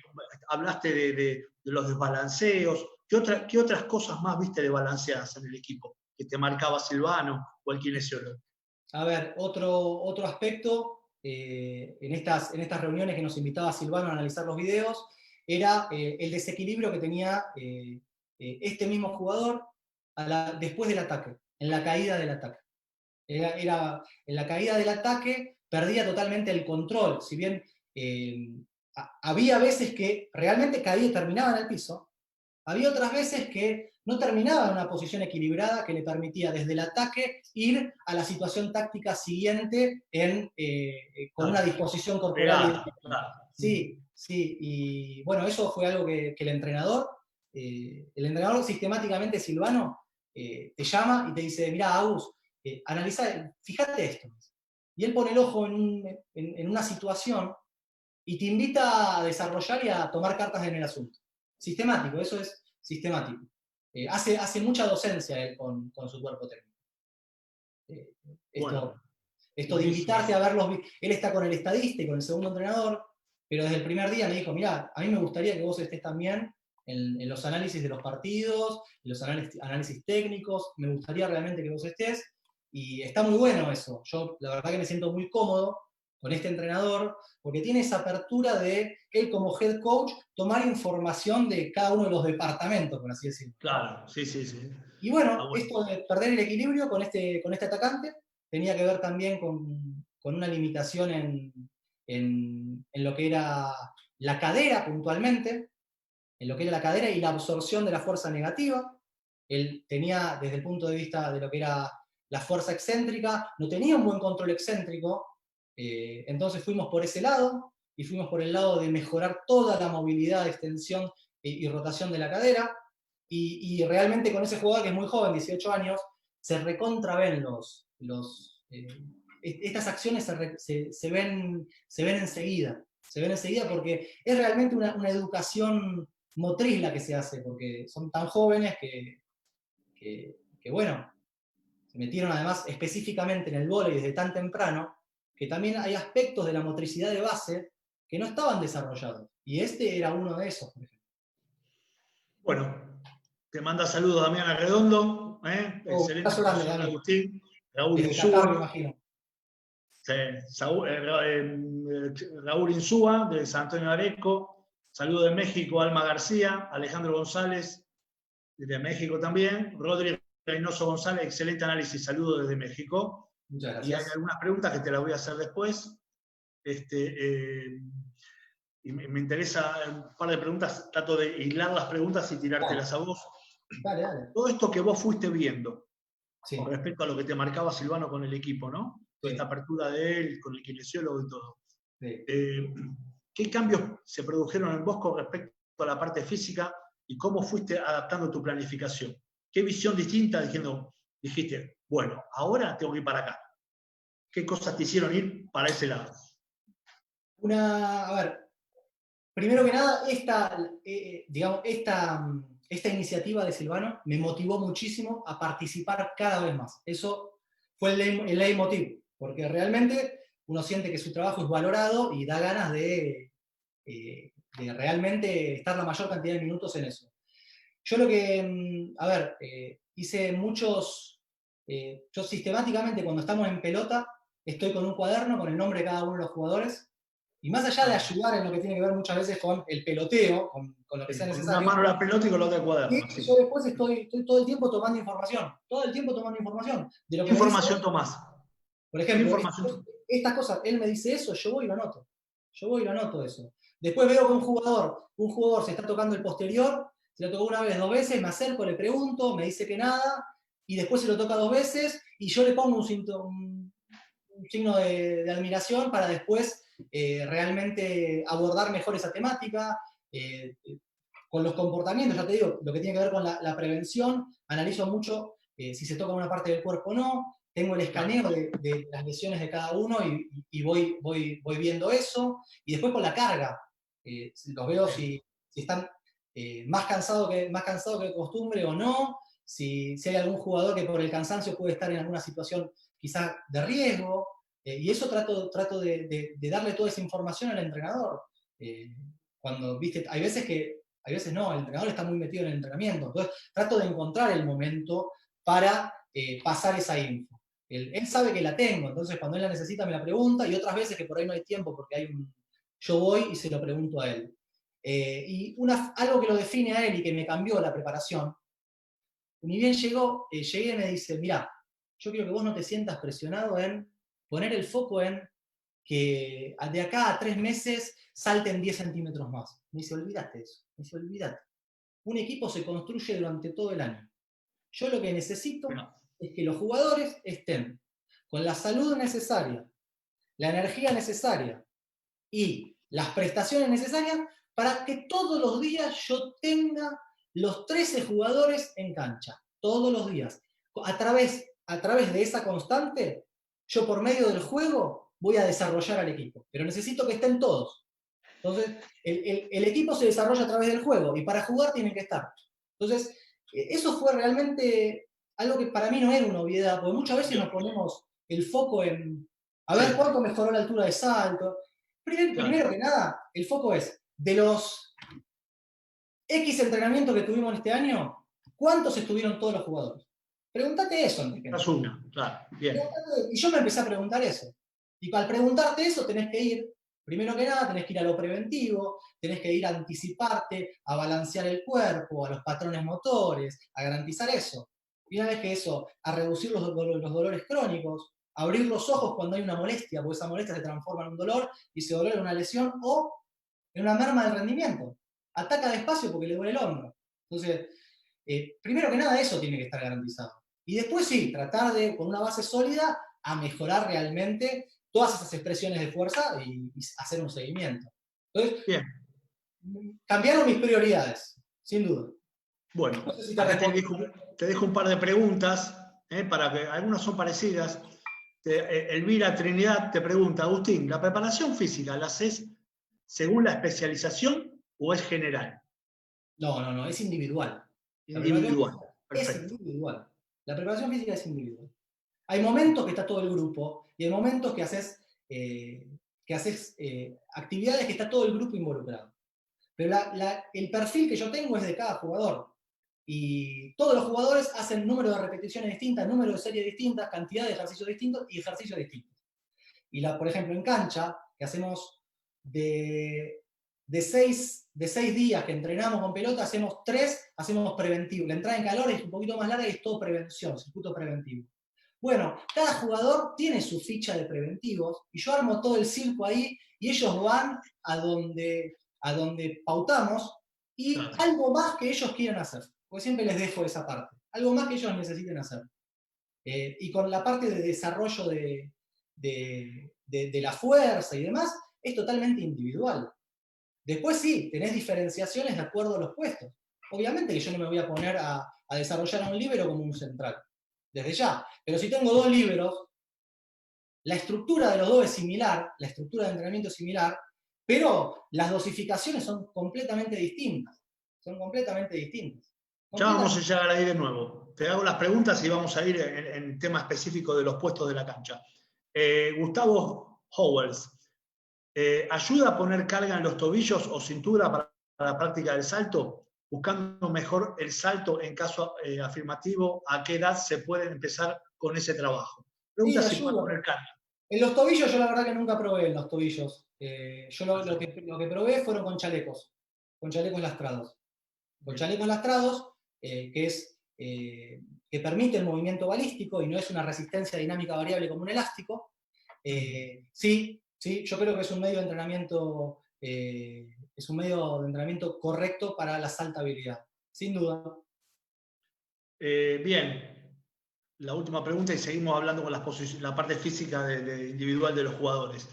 Hablaste de los desbalanceos. ¿Qué otras cosas más viste de balanceadas en el equipo que te marcaba Silvano o el kinesiólogo? A ver, otro aspecto, en estas reuniones que nos invitaba Silvano a analizar los videos, era el desequilibrio que tenía este mismo jugador después del ataque, en la caída del ataque. En la caída del ataque perdía totalmente el control, si bien había veces que realmente caía y terminaba en el piso, había otras veces que no terminaba en una posición equilibrada que le permitía desde el ataque ir a la situación táctica siguiente con una disposición corporal. Sí, y bueno, eso fue algo que el entrenador sistemáticamente, Silvano, te llama y te dice, mirá, Agus, analiza, fíjate esto. Y él pone el ojo en una situación y te invita a desarrollar y a tomar cartas en el asunto. Sistemático, eso es sistemático. Hace mucha docencia él con su cuerpo técnico. Esto de invitarte a ver él está con el estadista y con el segundo entrenador, pero desde el primer día me dijo, mirá, a mí me gustaría que vos estés también en los análisis de los partidos, en los análisis técnicos, me gustaría realmente que vos estés, y está muy bueno eso. Yo la verdad que me siento muy cómodo con este entrenador, porque tiene esa apertura de él como head coach tomar información de cada uno de los departamentos, por así decirlo. Claro, sí, sí, sí. Y bueno, esto de perder el equilibrio con este atacante tenía que ver también con una limitación en lo que era la cadera puntualmente, en lo que era la cadera y la absorción de la fuerza negativa. Él tenía, desde el punto de vista de lo que era la fuerza excéntrica, no tenía un buen control excéntrico, entonces fuimos por ese lado, y fuimos por el lado de mejorar toda la movilidad, extensión y rotación de la cadera, y realmente con ese jugador que es muy joven, 18 años, se recontraven estas acciones se ven enseguida. Se ven enseguida porque es realmente una educación motriz la que se hace, porque son tan jóvenes que bueno, se metieron además específicamente en el vóley desde tan temprano, que también hay aspectos de la motricidad de base que no estaban desarrollados. Y este era uno de esos, por ejemplo. Bueno, te manda saludos Damián Arredondo, excelente Grande, Agustín, Raúl desde Qatar, me Insúa, imagino. Raúl Insúa, de San Antonio de Areco, saludos de México, Alma García, Alejandro González, de México también, Rodri Reynoso González, excelente análisis, saludos desde México. Muchas gracias. Y hay algunas preguntas que te las voy a hacer después. Y me interesa un par de preguntas, trato de hilar las preguntas y tirártelas a vos. Dale, dale. Todo esto que vos fuiste viendo, sí, con respecto a lo que te marcaba Silvano con el equipo, ¿no? Toda sí, esta apertura de él, con el kinesiólogo y todo. sí. ¿Qué cambios se produjeron en vos con respecto a la parte física y cómo fuiste adaptando tu planificación? ¿Qué visión distinta dijiste, bueno, ahora tengo que ir para acá? ¿Qué cosas te hicieron ir para ese lado? A ver, primero que nada, esta iniciativa de Silvano me motivó muchísimo a participar cada vez más. Eso fue el leitmotiv, porque realmente uno siente que su trabajo es valorado y da ganas de realmente estar la mayor cantidad de minutos en eso. Yo lo que, hice yo sistemáticamente cuando estamos en pelota, estoy con un cuaderno con el nombre de cada uno de los jugadores, y más allá de ayudar en lo que tiene que ver muchas veces con el peloteo, con lo que sea necesario. Con una mano la pelota y con la otra el cuaderno. Sí. Yo después estoy todo el tiempo tomando información, de lo que ¿Qué información tomás? Por ejemplo, estas cosas, él me dice eso, yo voy y lo anoto eso. Después veo que un jugador se está tocando el posterior, se lo tocó una vez, 2 veces, me acerco, le pregunto, me dice que nada, y después se lo toca 2 veces, y yo le pongo un signo de admiración para después realmente abordar mejor esa temática. Con los comportamientos, ya te digo, lo que tiene que ver con la prevención, analizo mucho si se toca una parte del cuerpo o no, tengo el escaneo de las lesiones de cada uno y voy viendo eso, y después con la carga, los veo si están más cansados que de costumbre o no, si hay algún jugador que por el cansancio puede estar en alguna situación quizás de riesgo, y eso trato de darle toda esa información al entrenador. Cuando, viste, hay veces no, el entrenador está muy metido en el entrenamiento, entonces trato de encontrar el momento para pasar esa info. Él sabe que la tengo, entonces cuando él la necesita me la pregunta, y otras veces que por ahí no hay tiempo porque yo voy y se lo pregunto a él. Y algo que lo define a él y que me cambió la preparación, ni bien llegué y me dice, mirá, yo quiero que vos no te sientas presionado en poner el foco en que de acá a 3 meses salten 10 centímetros más. Me dice, olvídate eso. Me dice, olvídate. Un equipo se construye durante todo el año. Yo lo que necesito es que los jugadores estén con la salud necesaria, la energía necesaria y las prestaciones necesarias para que todos los días yo tenga los 13 jugadores en cancha. Todos los días. A través de esa constante, yo por medio del juego voy a desarrollar al equipo. Pero necesito que estén todos. Entonces, el equipo se desarrolla a través del juego y para jugar tienen que estar. Entonces, eso fue realmente algo que para mí no era una obviedad, porque muchas veces nos ponemos el foco en a ver cuánto mejoró la altura de salto. Primero que nada, el foco es de los X entrenamientos que tuvimos este año, ¿cuántos estuvieron todos los jugadores? Pregúntate eso, Enrique. Es una, claro, bien. Y yo me empecé a preguntar eso. Y al preguntarte eso tenés que ir, primero que nada, tenés que ir a lo preventivo, tenés que ir a anticiparte, a balancear el cuerpo, a los patrones motores, a garantizar eso. Y una vez que eso, a reducir los dolores crónicos, a abrir los ojos cuando hay una molestia, porque esa molestia se transforma en un dolor y ese dolor en una lesión o en una merma del rendimiento. Ataca despacio porque le duele el hombro. Entonces, primero que nada eso tiene que estar garantizado. Y después sí, tratar de, con una base sólida, a mejorar realmente todas esas expresiones de fuerza y hacer un seguimiento. Entonces, Bien. cambiaron mis prioridades, sin duda. Bueno, No sé si te acá respondo. te dejo un par de preguntas, para que algunas son parecidas. Elvira Trinidad te pregunta, Agustín, ¿la preparación física la haces según la especialización o es general? No, es individual. Individual, Es perfecto. individual. La preparación física es individual. Hay momentos que está todo el grupo y hay momentos que haces, actividades que está todo el grupo involucrado. Pero el perfil que yo tengo es de cada jugador. Y todos los jugadores hacen número de repeticiones distintas, número de series distintas, cantidad de ejercicios distintos y ejercicios distintos. Y por ejemplo, en cancha, que hacemos de 6 días que entrenamos con pelota, hacemos 3, hacemos preventivo. La entrada en calor es un poquito más larga y es todo prevención, circuito preventivo. Bueno, cada jugador tiene su ficha de preventivos y yo armo todo el circo ahí y ellos van a donde pautamos y Claro. algo más que ellos quieran hacer, porque siempre les dejo esa parte, algo más que ellos necesiten hacer. Y con la parte de desarrollo de la fuerza y demás, es totalmente individual. Después sí, tenés diferenciaciones de acuerdo a los puestos. Obviamente que yo no me voy a poner a desarrollar a un líbero como un central, desde ya. Pero si tengo 2 líberos, la estructura de los dos es similar, la estructura de entrenamiento es similar, pero las dosificaciones son completamente distintas. Son completamente distintas. Ya vamos a llegar ahí de nuevo. Te hago las preguntas y vamos a ir en tema específico de los puestos de la cancha. Gustavo Howells, ¿ayuda a poner carga en los tobillos o cintura para la práctica del salto? Buscando mejor el salto en caso afirmativo, ¿a qué edad se puede empezar con ese trabajo? Pregunta Sí, si puede ayuda. poner carga. En los tobillos yo la verdad que nunca probé en los tobillos. Yo lo Perfecto. que probé fueron con chalecos lastrados. Con chalecos lastrados, que permite el movimiento balístico y no es una resistencia dinámica variable como un elástico. Sí, yo creo que es un medio de entrenamiento, correcto para la saltabilidad, sin duda. Bien, la última pregunta y seguimos hablando con la parte física individual de los jugadores.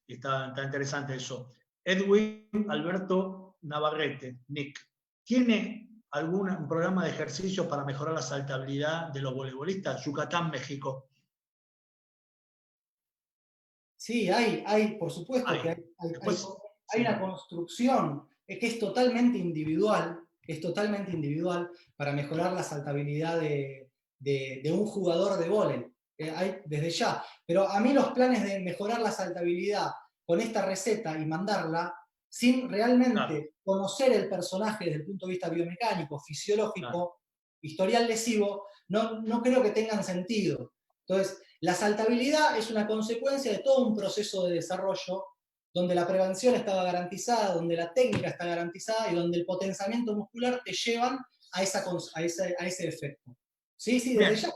Y está interesante eso. Edwin Alberto Navarrete, Nick, ¿tiene algún programa de ejercicios para mejorar la saltabilidad de los voleibolistas? Yucatán, México. Sí, por supuesto que Después, hay sí. una construcción que es totalmente individual para mejorar la saltabilidad de un jugador de vóley. Hay desde ya. Pero a mí los planes de mejorar la saltabilidad con esta receta y mandarla sin realmente conocer el personaje desde el punto de vista biomecánico, fisiológico, historial lesivo, no creo que tengan sentido. Entonces, la saltabilidad es una consecuencia de todo un proceso de desarrollo donde la prevención estaba garantizada, donde la técnica está garantizada y donde el potenciamiento muscular te llevan a ese efecto. Sí, desde Bien. ya.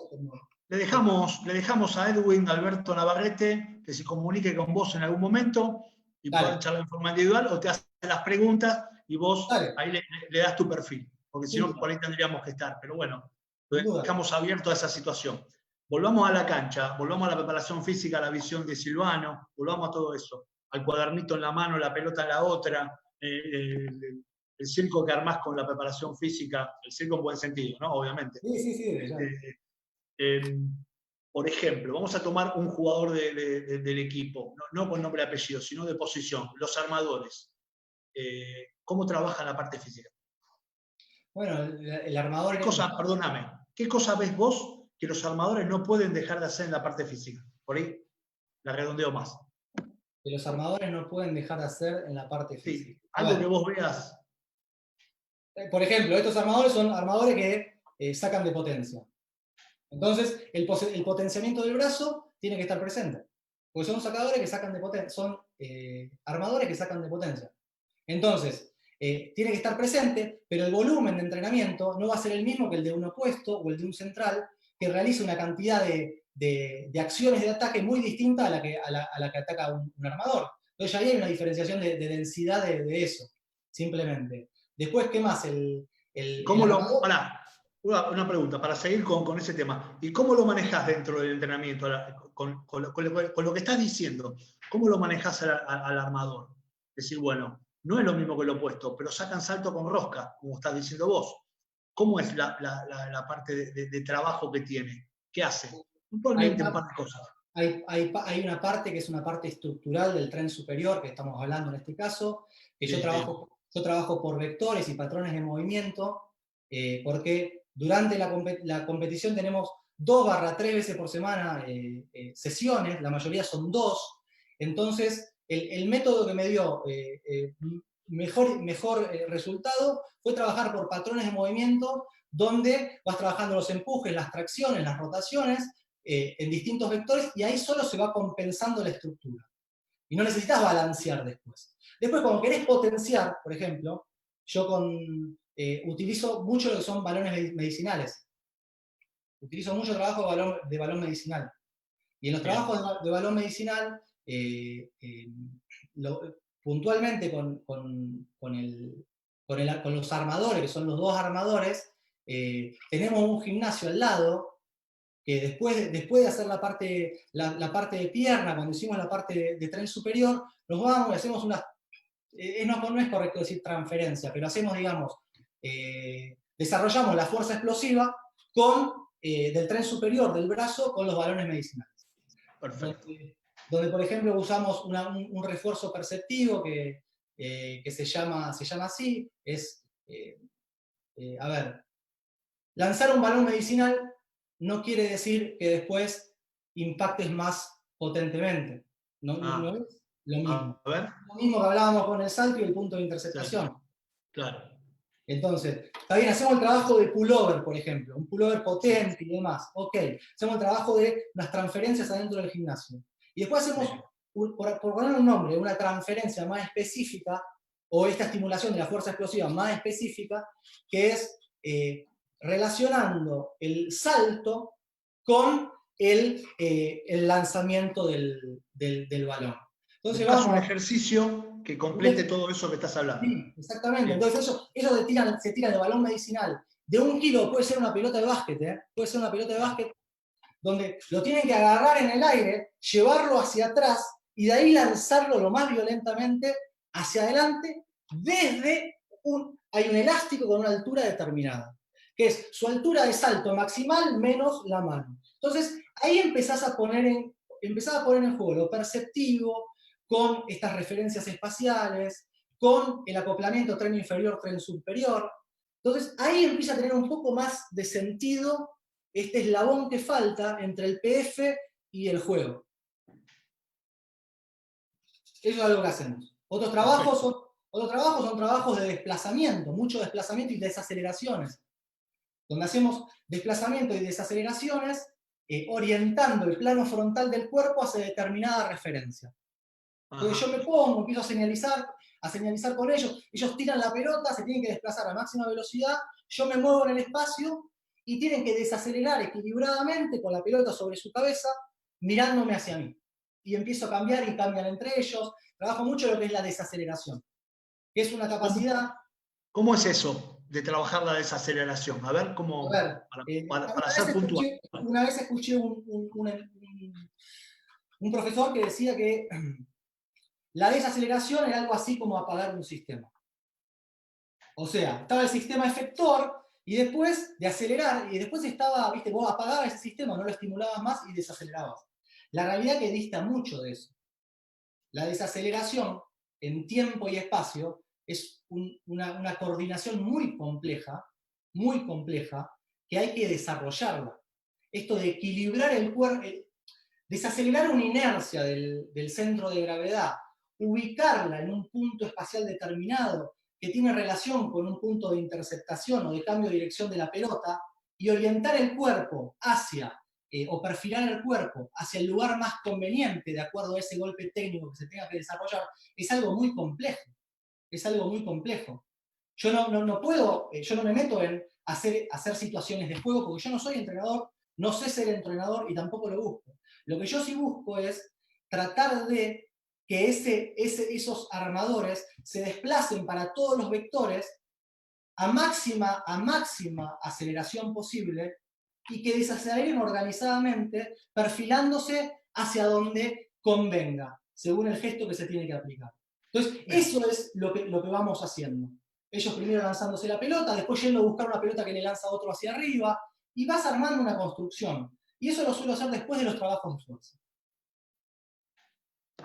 Le dejamos a Edwin Alberto Navarrete que se comunique con vos en algún momento y puedan Dale, charlar en forma individual o te hace las preguntas y vos dale, ahí le das tu perfil, porque si sin no, duda, por ahí tendríamos que estar. Pero bueno, lo sin duda. dejamos abierto a esa situación. Volvamos a la cancha, volvamos a la preparación física, a la visión de Silvano, volvamos a todo eso, al cuadernito en la mano, la pelota en la otra, el circo que armás con la preparación física, el circo en buen sentido, ¿no? Obviamente. Sí, desde ya. Por ejemplo, vamos a tomar un jugador del equipo, no con nombre y apellido, sino de posición, los armadores. ¿Cómo trabajan la parte física? Bueno, el armador... Perdóname, ¿qué cosa ves vos que los armadores no pueden dejar de hacer en la parte física? Por ahí la redondeo más. Que los armadores no pueden dejar de hacer en la parte física. Sí, algo que vos veas. Por ejemplo, estos armadores son armadores que sacan de potencia. Entonces, el potenciamiento del brazo tiene que estar presente. Porque son sacadores que sacan de potencia, son armadores que sacan de potencia. Entonces, tiene que estar presente, pero el volumen de entrenamiento no va a ser el mismo que el de un opuesto o el de un central, que realiza una cantidad de acciones de ataque muy distinta a la que ataca un armador. Entonces, ahí hay una diferenciación de densidad de eso, simplemente. Después, ¿qué más? ¿Cómo El lo, armador. pará, una pregunta para seguir con ese tema. ¿Y cómo lo manejas dentro del entrenamiento? Con lo que estás diciendo, ¿cómo lo manejas al armador? Es decir, bueno, no es lo mismo que lo opuesto, pero sacan salto con rosca, como estás diciendo vos. ¿Cómo es la parte de trabajo que tiene? ¿Qué hace? Hay Puntualmente un una, par de cosas. hay una parte que es una parte estructural del tren superior, que estamos hablando en este caso, que Sí, sí. yo trabajo por vectores y patrones de movimiento, porque durante la competición tenemos 2 a 3 veces por semana sesiones, la mayoría son 2, entonces el método que me dio mejor resultado fue trabajar por patrones de movimiento, donde vas trabajando los empujes, las tracciones, las rotaciones, en distintos vectores, y ahí solo se va compensando la estructura. Y no necesitas balancear después. Después, cuando querés potenciar, por ejemplo, yo utilizo mucho lo que son balones medicinales. Utilizo mucho trabajo de balón medicinal. Y en los Bien. trabajos de balón medicinal, lo, puntualmente con los armadores, que son los 2 armadores, tenemos un gimnasio al lado, que después de hacer la parte de pierna, cuando hicimos la parte de tren superior, nos vamos y hacemos unas, no es correcto decir transferencia, pero hacemos, digamos, desarrollamos la fuerza explosiva del tren superior del brazo con los balones medicinales. Perfecto. Donde por ejemplo, usamos un refuerzo perceptivo que se llama así, es, a ver, lanzar un balón medicinal no quiere decir que después impactes más potentemente. No es lo mismo. A ver. Lo mismo que hablábamos con el salto y el punto de Claro. interceptación. Claro. Entonces, está bien, hacemos el trabajo de pullover, por ejemplo, un pullover potente Sí. y demás. Ok, hacemos el trabajo de las transferencias adentro del gimnasio. Y después hacemos, por poner un nombre, una transferencia más específica, o esta estimulación de la fuerza explosiva más específica, que es relacionando el salto con el lanzamiento del balón. Entonces Buscas un vamos. ejercicio que complete todo eso que estás hablando. Sí, exactamente. Bien. Entonces eso se tira de balón medicinal. De 1 kilo puede ser una pelota de básquet, ¿eh? Puede ser una pelota de básquet donde lo tienen que agarrar en el aire, llevarlo hacia atrás y de ahí lanzarlo lo más violentamente hacia adelante hay un elástico con una altura determinada, que es su altura de salto maximal menos la mano. Entonces ahí empezás a poner en juego lo perceptivo con estas referencias espaciales, con el acoplamiento tren inferior, tren superior. Entonces ahí empieza a tener un poco más de sentido este eslabón que falta entre el PF y el juego. Eso es algo que hacemos. Otros trabajos son trabajos de desplazamiento, mucho desplazamiento y desaceleraciones, donde hacemos desplazamiento y desaceleraciones orientando el plano frontal del cuerpo hacia determinada referencia. Entonces yo me pongo, empiezo a señalizar con ellos tiran la pelota, se tienen que desplazar a máxima velocidad, yo me muevo en el espacio y tienen que desacelerar equilibradamente con la pelota sobre su cabeza, mirándome hacia mí. Y empiezo a cambiar y cambian entre ellos. Trabajo mucho lo que es la desaceleración, que es una capacidad. ¿Cómo es eso de trabajar la desaceleración? A ver, A cómo, ver, para ser puntual. una vez escuché un profesor que decía que la desaceleración era algo así como apagar un sistema. O sea, estaba el sistema efector y después de acelerar, y después estaba, viste, vos apagabas ese sistema, no lo estimulabas más y desacelerabas. La realidad que dista mucho de eso. La desaceleración en tiempo y espacio es una coordinación muy compleja, que hay que desarrollarla. Esto de equilibrar el cuerpo, desacelerar una inercia del centro de gravedad, ubicarla en un punto espacial determinado que tiene relación con un punto de interceptación o de cambio de dirección de la pelota y orientar el cuerpo hacia o perfilar el cuerpo hacia el lugar más conveniente de acuerdo a ese golpe técnico que se tenga que desarrollar, es algo muy complejo. Es algo muy complejo. Yo no puedo, yo no me meto en hacer situaciones de juego porque yo no soy entrenador, no sé ser entrenador y tampoco lo busco. Lo que yo sí busco es tratar de que esos armadores se desplacen para todos los vectores a máxima aceleración posible y que desaceleren organizadamente, perfilándose hacia donde convenga, según el gesto que se tiene que aplicar. Entonces, eso es lo que vamos haciendo. Ellos primero lanzándose la pelota, después yendo a buscar una pelota que le lanza a otro hacia arriba, y vas armando una construcción. Y eso lo suelo hacer después de los trabajos de fuerza.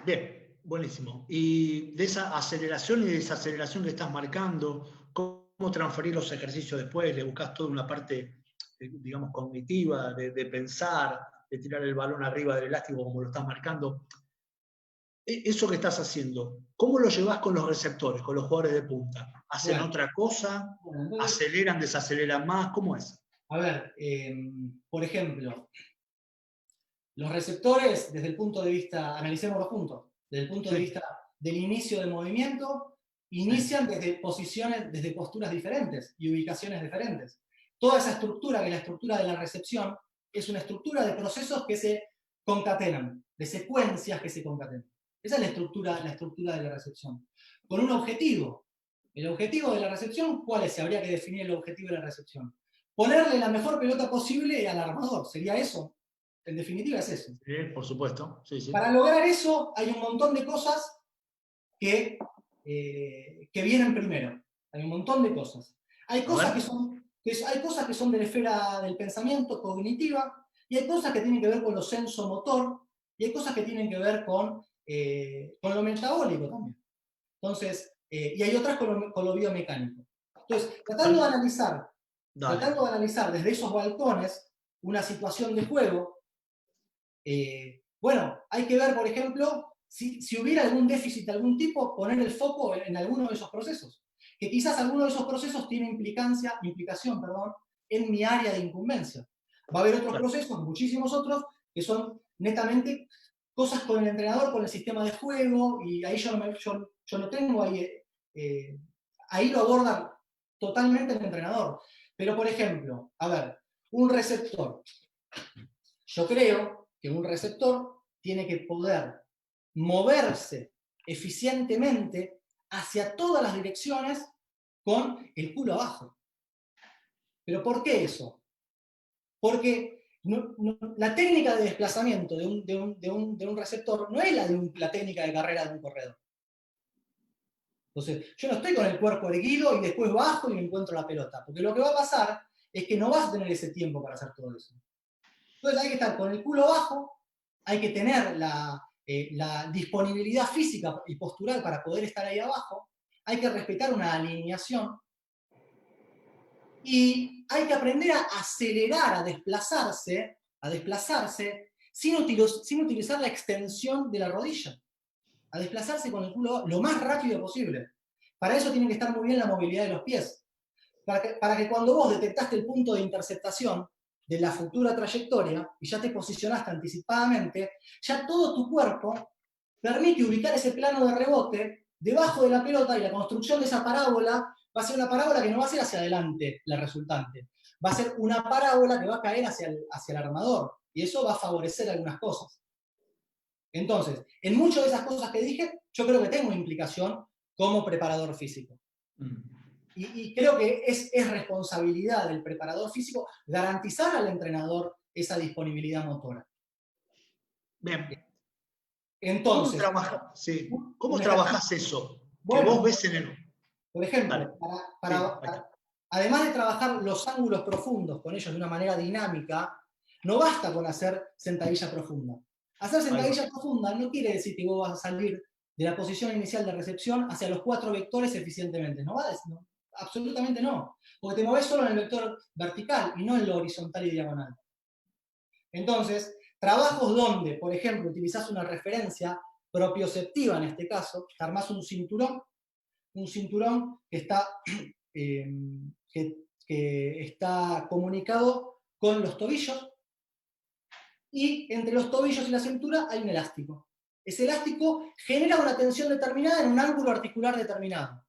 Bien, buenísimo. Y de esa aceleración y desaceleración que estás marcando, ¿cómo transferir los ejercicios después? ¿Le buscas toda una parte, digamos, cognitiva, de pensar, de tirar el balón arriba del elástico como lo estás marcando? Eso que estás haciendo, ¿cómo lo llevas con los receptores, con los jugadores de punta? ¿Hacen otra cosa? Entonces, ¿Aceleran, desaceleran más? ¿Cómo es? A ver, por ejemplo, los receptores, desde el punto de vista, analicémoslo juntos, desde el punto de vista del inicio del movimiento, inician desde posiciones, desde posturas diferentes y ubicaciones diferentes. Toda esa estructura, que es la estructura de la recepción, es una estructura de procesos que se concatenan, de secuencias que se concatenan. Esa es la estructura de la recepción. Con un objetivo. El objetivo de la recepción, ¿cuál es? Habría que definir el objetivo de la recepción. Ponerle la mejor pelota posible al armador. ¿Sería eso? En definitiva es eso. Sí, por supuesto. Sí, sí. Para lograr eso hay un montón de cosas que vienen primero. Hay un montón de cosas. Hay cosas que son de la esfera del pensamiento, cognitiva, y hay cosas que tienen que ver con lo sensomotor, y hay cosas que tienen que ver con lo metabólico también. Entonces, y hay otras con lo biomecánico. Entonces, tratando de analizar desde esos balcones una situación de juego, bueno, hay que ver, por ejemplo, si hubiera algún déficit de algún tipo, poner el foco en alguno de esos procesos. Que quizás alguno de esos procesos tiene implicación, en mi área de incumbencia. Va a haber otros procesos, muchísimos otros, que son netamente cosas con el entrenador, con el sistema de juego, y ahí yo no tengo ahí lo aborda totalmente el entrenador. Pero, por ejemplo, a ver, un receptor. Yo creo que un receptor tiene que poder moverse eficientemente hacia todas las direcciones con el culo abajo. ¿Pero por qué eso? Porque la técnica de desplazamiento de un receptor no es la técnica de carrera de un corredor. Entonces, yo no estoy con el cuerpo erguido y después bajo y encuentro la pelota, porque lo que va a pasar es que no vas a tener ese tiempo para hacer todo eso. Entonces hay que estar con el culo bajo, hay que tener la disponibilidad física y postural para poder estar ahí abajo, hay que respetar una alineación y hay que aprender a acelerar, a desplazarse sin utilizar la extensión de la rodilla, a desplazarse con el culo lo más rápido posible. Para eso tiene que estar muy bien la movilidad de los pies. Para que cuando vos detectaste el punto de interceptación de la futura trayectoria y ya te posicionaste anticipadamente, ya todo tu cuerpo permite ubicar ese plano de rebote debajo de la pelota y la construcción de esa parábola va a ser una parábola que no va a ser hacia adelante la resultante, va a ser una parábola que va a caer hacia el armador y eso va a favorecer algunas cosas. Entonces, en muchas de esas cosas que dije, yo creo que tengo implicación como preparador físico. Y creo que es responsabilidad del preparador físico garantizar al entrenador esa disponibilidad motora. Bien. Entonces, ¿Cómo trabajás eso? Bueno, que vos ves en el... por ejemplo, además de trabajar los ángulos profundos con ellos de una manera dinámica, no basta con hacer sentadilla profunda. Hacer sentadilla profunda no quiere decir que vos vas a salir de la posición inicial de recepción hacia los 4 vectores eficientemente. No va a decir, no, absolutamente no. Porque te movés solo en el vector vertical y no en lo horizontal y diagonal. Entonces, trabajos donde, por ejemplo, utilizás una referencia propioceptiva en este caso, te armás un cinturón que está, que está comunicado con los tobillos, y entre los tobillos y la cintura hay un elástico. Ese elástico genera una tensión determinada en un ángulo articular determinado.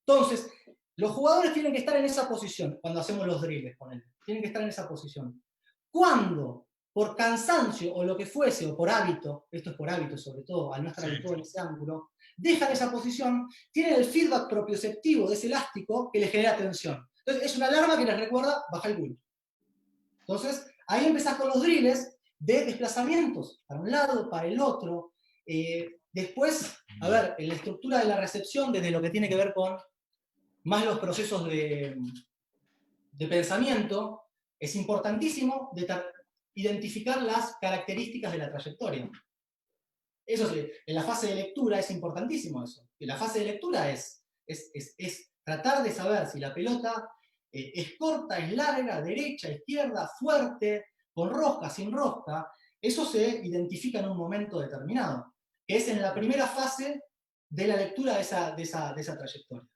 Entonces, los jugadores tienen que estar en esa posición cuando hacemos los drills, ponele. Tienen que estar en esa posición. Cuando, por cansancio o lo que fuese, o por hábito, esto es por hábito sobre todo, al no estar habituado en ese ángulo, dejan esa posición, tienen el feedback propioceptivo de ese elástico que les genera tensión. Entonces, es una alarma que les recuerda, baja el bulto. Entonces, ahí empezás con los drills de desplazamientos, para un lado, para el otro. Después, a ver, en la estructura de la recepción, desde lo que tiene que ver con más los procesos de pensamiento, es importantísimo identificar las características de la trayectoria. Eso sí, en la fase de lectura es importantísimo eso. En la fase de lectura es tratar de saber si la pelota es corta, es larga, derecha, izquierda, fuerte, con rosca, sin rosca. Eso se identifica en un momento determinado, que es en la primera fase de la lectura de esa trayectoria.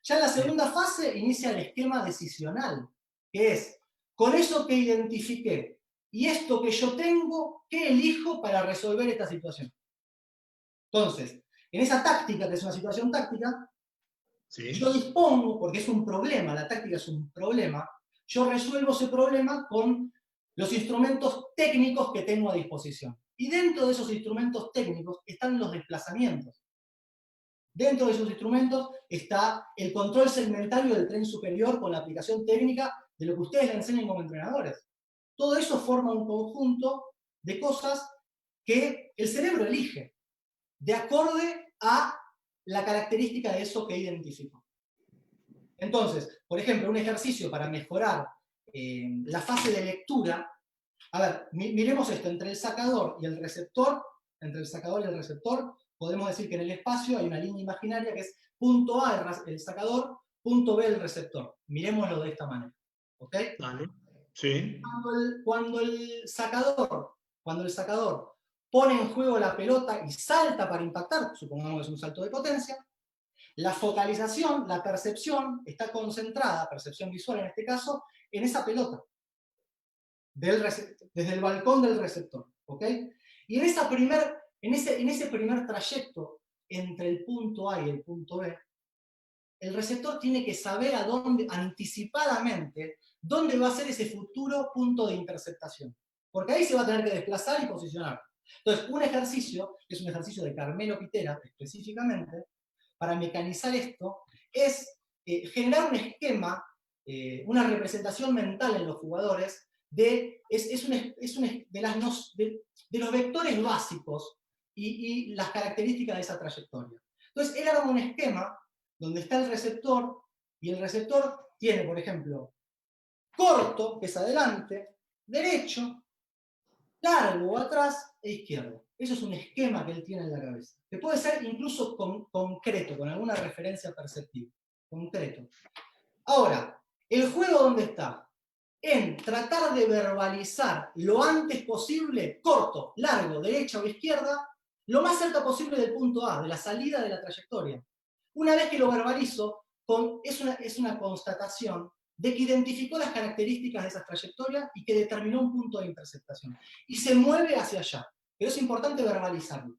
Ya en la segunda fase inicia el esquema decisional, que es, con eso que identifiqué y esto que yo tengo, ¿qué elijo para resolver esta situación? Entonces, en esa táctica, que es una situación táctica, sí, yo dispongo, porque es un problema, la táctica es un problema, yo resuelvo ese problema con los instrumentos técnicos que tengo a disposición. Y dentro de esos instrumentos técnicos están los desplazamientos. Dentro de esos instrumentos está el control segmentario del tren superior con la aplicación técnica de lo que ustedes le enseñan como entrenadores. Todo eso forma un conjunto de cosas que el cerebro elige, de acorde a la característica de eso que identificó. Entonces, por ejemplo, un ejercicio para mejorar la fase de lectura. A ver, miremos esto, entre el sacador y el receptor, podemos decir que en el espacio hay una línea imaginaria que es punto A el sacador, punto B el receptor. Miremoslo de esta manera. ¿Ok? Vale. Sí. Cuando el sacador pone en juego la pelota y salta para impactar, supongamos que es un salto de potencia, la focalización, la percepción, está concentrada, percepción visual en este caso, en esa pelota, desde el balcón del receptor. ¿Ok? Y en ese primer trayecto entre el punto A y el punto B, el receptor tiene que saber anticipadamente dónde va a ser ese futuro punto de interceptación. Porque ahí se va a tener que desplazar y posicionar. Entonces, un ejercicio, que es un ejercicio de Carmelo Pitera específicamente, para mecanizar esto, es generar un esquema, una representación mental en los jugadores de los vectores básicos y las características de esa trayectoria. Entonces, él arma un esquema donde está el receptor, y el receptor tiene, por ejemplo, corto, que es adelante, derecho, largo atrás e izquierdo. Eso es un esquema que él tiene en la cabeza. Que puede ser incluso concreto, con alguna referencia perceptiva. Concreto. Ahora, ¿el juego dónde está? En tratar de verbalizar lo antes posible, corto, largo, derecha o izquierda, lo más cerca posible del punto A, de la salida de la trayectoria. Una vez que lo verbalizo, es una constatación de que identificó las características de esas trayectorias y que determinó un punto de interceptación. Y se mueve hacia allá. Pero es importante verbalizarlo.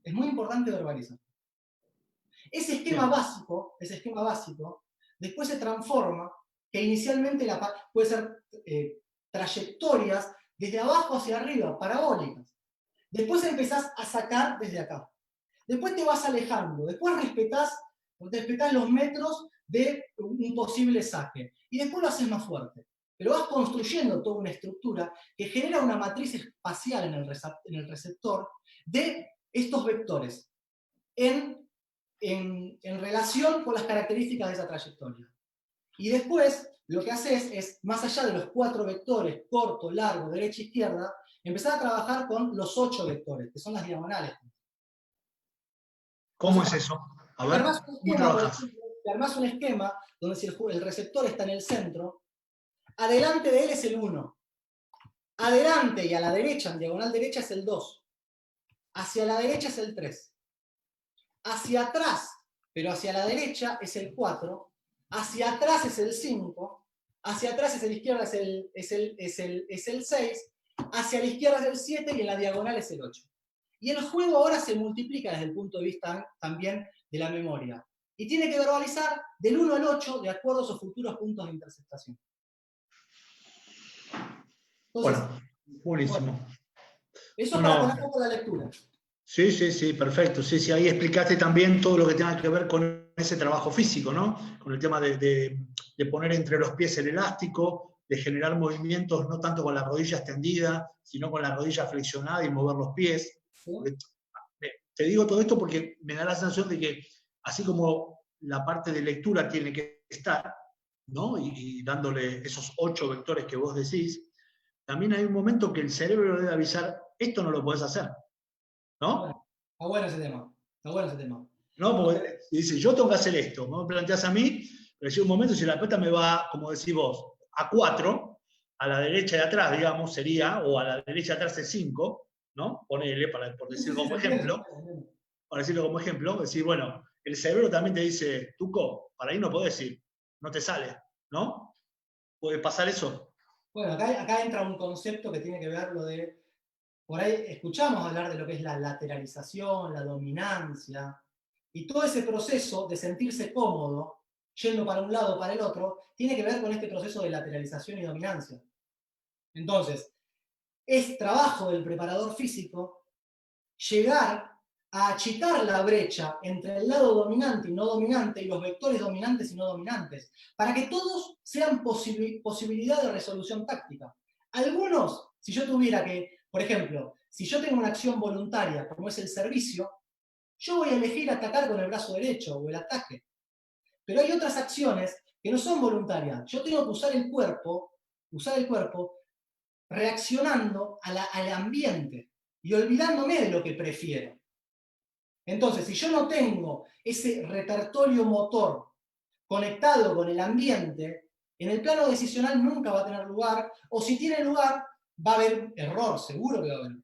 Es muy importante verbalizarlo. Ese esquema básico, después se transforma, que inicialmente puede ser trayectorias desde abajo hacia arriba, parabólicas. Después empezás a sacar desde acá. Después te vas alejando. Después respetás los metros de un posible saque. Y después lo haces más fuerte. Pero vas construyendo toda una estructura que genera una matriz espacial en el receptor de estos vectores en relación con las características de esa trayectoria. Y después, lo que haces es, más allá de los 4 vectores, corto, largo, derecha, izquierda, empezar a trabajar con los 8 vectores, que son las diagonales. ¿Cómo es eso? A ver, ¿cómo trabajas? Te armás un esquema donde si el receptor está en el centro, adelante de él es el 1. Adelante y a la derecha, en diagonal derecha, es el 2. Hacia la derecha es el 3. Hacia atrás, pero hacia la derecha, es el 4. Hacia atrás es el 5. Hacia atrás, hacia la izquierda, es el 6. hacia la izquierda es el 7 y en la diagonal es el 8. Y el juego ahora se multiplica desde el punto de vista también de la memoria. Y tiene que verbalizar del 1 al 8 de acuerdo a sus futuros puntos de interceptación. Entonces, bueno, buenísimo. Bueno, eso para poner un poco la lectura. Sí, sí, sí, perfecto. Sí, sí, ahí explicaste también todo lo que tenga que ver con ese trabajo físico, ¿no? Con el tema de poner entre los pies el elástico, de generar movimientos no tanto con la rodilla extendida, sino con la rodilla flexionada y mover los pies. ¿Sí? Te digo todo esto porque me da la sensación de que así como la parte de lectura tiene que estar, ¿no? Y dándole esos 8 vectores que vos decís, también hay un momento que el cerebro debe avisar, esto no lo podés hacer, ¿no? Bueno, está bueno ese tema. Está bueno ese tema. ¿No? Porque dice, yo tengo que hacer esto, no me planteas a mí, pero llega un momento si la pelota me va, como decís vos, a 4, a la derecha de atrás, digamos, sería, o a la derecha de atrás es 5, ¿no? Ponele, por decirlo como ejemplo, para decirlo como ejemplo, decir, bueno, el cerebro también te dice, Tuco, para ahí no podés ir, no te sale, ¿no? ¿Puede pasar eso? Bueno, acá entra un concepto que tiene que ver lo de, por ahí escuchamos hablar de lo que es la lateralización, la dominancia, y todo ese proceso de sentirse cómodo, yendo para un lado o para el otro, tiene que ver con este proceso de lateralización y dominancia. Entonces, es trabajo del preparador físico llegar a achicar la brecha entre el lado dominante y no dominante y los vectores dominantes y no dominantes, para que todos sean posibilidad de resolución táctica. Algunos, si yo tuviera que, por ejemplo, si yo tengo una acción voluntaria como es el servicio, yo voy a elegir atacar con el brazo derecho o el ataque. Pero hay otras acciones que no son voluntarias. Yo tengo que usar el cuerpo reaccionando al ambiente y olvidándome de lo que prefiero. Entonces, si yo no tengo ese repertorio motor conectado con el ambiente, en el plano decisional nunca va a tener lugar, o si tiene lugar, va a haber error, seguro que va a haber.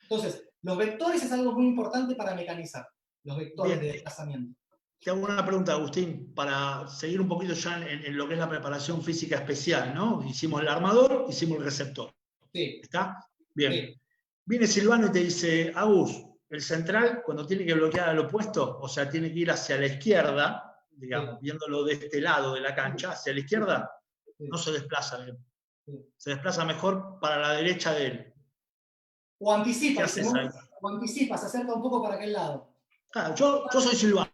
Entonces, los vectores es algo muy importante para mecanizar, los vectores de desplazamiento. Te hago una pregunta, Agustín, para seguir un poquito ya en lo que es la preparación física especial, ¿no? Hicimos el armador, hicimos el receptor. Sí. ¿Está? Bien. Sí. Viene Silvano y te dice, Agus, el central, cuando tiene que bloquear al opuesto, o sea, tiene que ir hacia la izquierda, digamos, sí, viéndolo de este lado de la cancha, hacia la izquierda, sí, no se desplaza bien. Sí. Se desplaza mejor para la derecha de él. O anticipa, se acerca un poco para aquel lado. Claro, yo soy Silvano,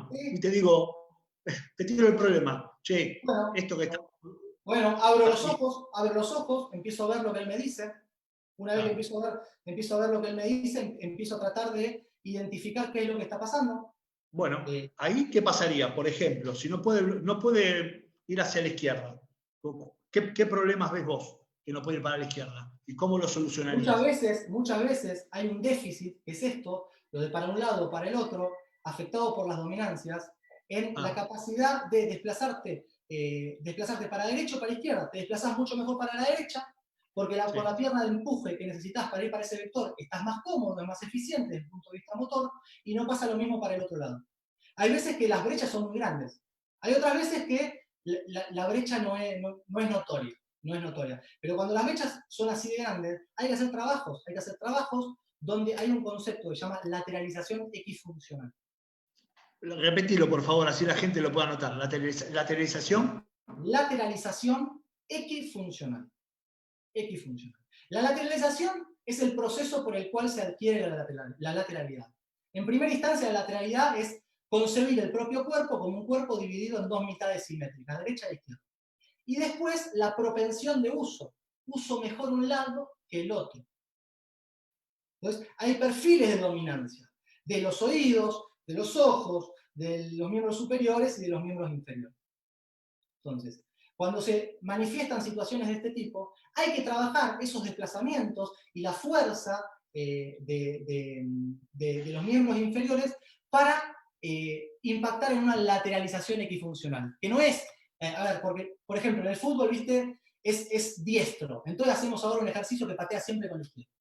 sí, y te digo, te tiro el problema. Che, bueno, esto que está... Bueno, abro los ojos, empiezo a ver lo que él me dice. Una vez que empiezo a ver lo que él me dice, empiezo a tratar de identificar qué es lo que está pasando. Bueno, ahí ¿qué pasaría? Por ejemplo, si no puede ir hacia la izquierda, ¿qué problemas ves vos que no puede ir para la izquierda? ¿Y cómo lo solucionarías? Muchas veces hay un déficit, que es esto, lo de para un lado o para el otro, afectado por las dominancias, en la capacidad de desplazarte para la derecha o para la izquierda. Te desplazás mucho mejor para la derecha, porque con la pierna de empuje que necesitas para ir para ese vector estás más cómodo, es más eficiente desde el punto de vista motor, y no pasa lo mismo para el otro lado. Hay veces que las brechas son muy grandes. Hay otras veces que la brecha no es notoria. Pero cuando las brechas son así de grandes, hay que hacer trabajos donde hay un concepto que se llama lateralización equifuncional. Repetilo, por favor, así la gente lo pueda anotar. ¿Lateralización? Lateralización equifuncional. La lateralización es el proceso por el cual se adquiere la lateralidad. En primera instancia, la lateralidad es concebir el propio cuerpo como un cuerpo dividido en dos mitades simétricas, derecha e izquierda. Y después, la propensión de uso mejor un lado que el otro. Entonces, hay perfiles de dominancia, de los oídos, de los ojos, de los miembros superiores y de los miembros inferiores. Entonces, cuando se manifiestan situaciones de este tipo, hay que trabajar esos desplazamientos y la fuerza de los miembros inferiores para impactar en una lateralización equifuncional. Que no es, a ver, porque, por ejemplo, en el fútbol, ¿viste? Es diestro. Entonces hacemos ahora un ejercicio que patea siempre con el izquierdo.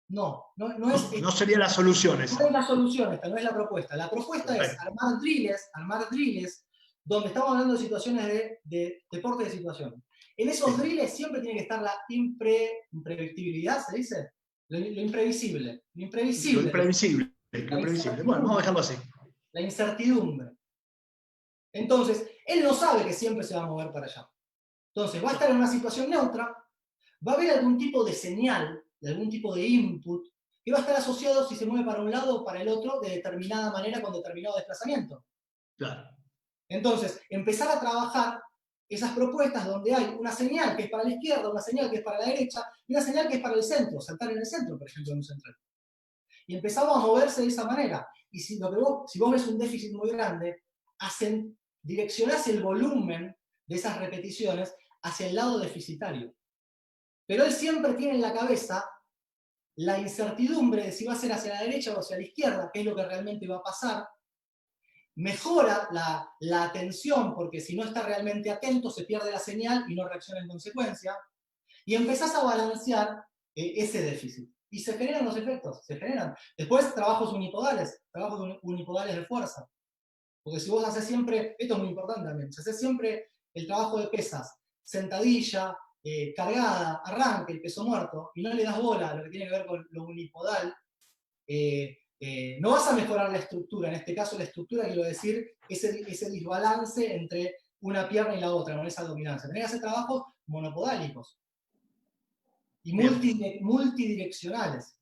No sería la solución esa. No es la solución esta, no es la propuesta. La propuesta es armar drills donde estamos hablando de situaciones de deporte de situación. En esos drills siempre tiene que estar la imprevisibilidad, ¿se dice? Lo imprevisible. Lo imprevisible. Lo imprevisible. Lo imprevisible. Bueno, vamos a dejarlo así. La incertidumbre. Entonces, él no sabe que siempre se va a mover para allá. Entonces, va a estar en una situación neutra, va a haber algún tipo de señal, de algún tipo de input, que va a estar asociado si se mueve para un lado o para el otro de determinada manera con determinado desplazamiento. Claro. Entonces, empezar a trabajar esas propuestas donde hay una señal que es para la izquierda, una señal que es para la derecha, y una señal que es para el centro, saltar en el centro, por ejemplo, en un central. Y empezamos a moverse de esa manera. Y si vos ves un déficit muy grande, direccionás el volumen de esas repeticiones hacia el lado deficitario. Pero él siempre tiene en la cabeza la incertidumbre de si va a ser hacia la derecha o hacia la izquierda, qué es lo que realmente va a pasar. Mejora la atención, porque si no está realmente atento, se pierde la señal y no reacciona en consecuencia. Y empezás a balancear ese déficit. Y se generan los efectos, se generan. Después, trabajos unipodales de fuerza. Porque si vos haces siempre, esto es muy importante también, si haces siempre el trabajo de pesas, sentadilla, cargada, arranque, el peso muerto, y no le das bola a lo que tiene que ver con lo unipodal, no vas a mejorar la estructura. En este caso, la estructura, quiero decir, ese desbalance entre una pierna y la otra, no esa dominancia. Tenés que hacer trabajos monopodálicos y multidireccionales.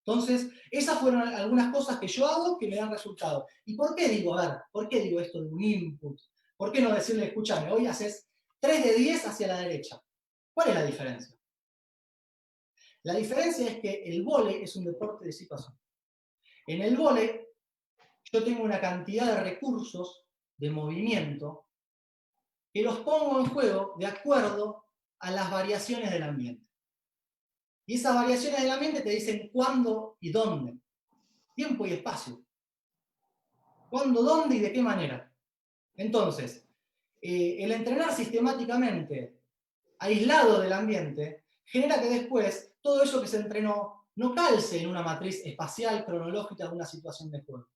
Entonces, esas fueron algunas cosas que yo hago que me dan resultado. ¿Y por qué digo, por qué digo esto de un input? ¿Por qué no decirle, escúchame, hoy haces 3 de 10 hacia la derecha? ¿Cuál es la diferencia? La diferencia es que el vóley es un deporte de situación. En el vóley, yo tengo una cantidad de recursos de movimiento que los pongo en juego de acuerdo a las variaciones del ambiente. Y esas variaciones del ambiente te dicen cuándo y dónde. Tiempo y espacio. ¿Cuándo, dónde y de qué manera? Entonces, el entrenar sistemáticamente aislado del ambiente genera que después todo eso que se entrenó no calce en una matriz espacial cronológica de una situación de juego.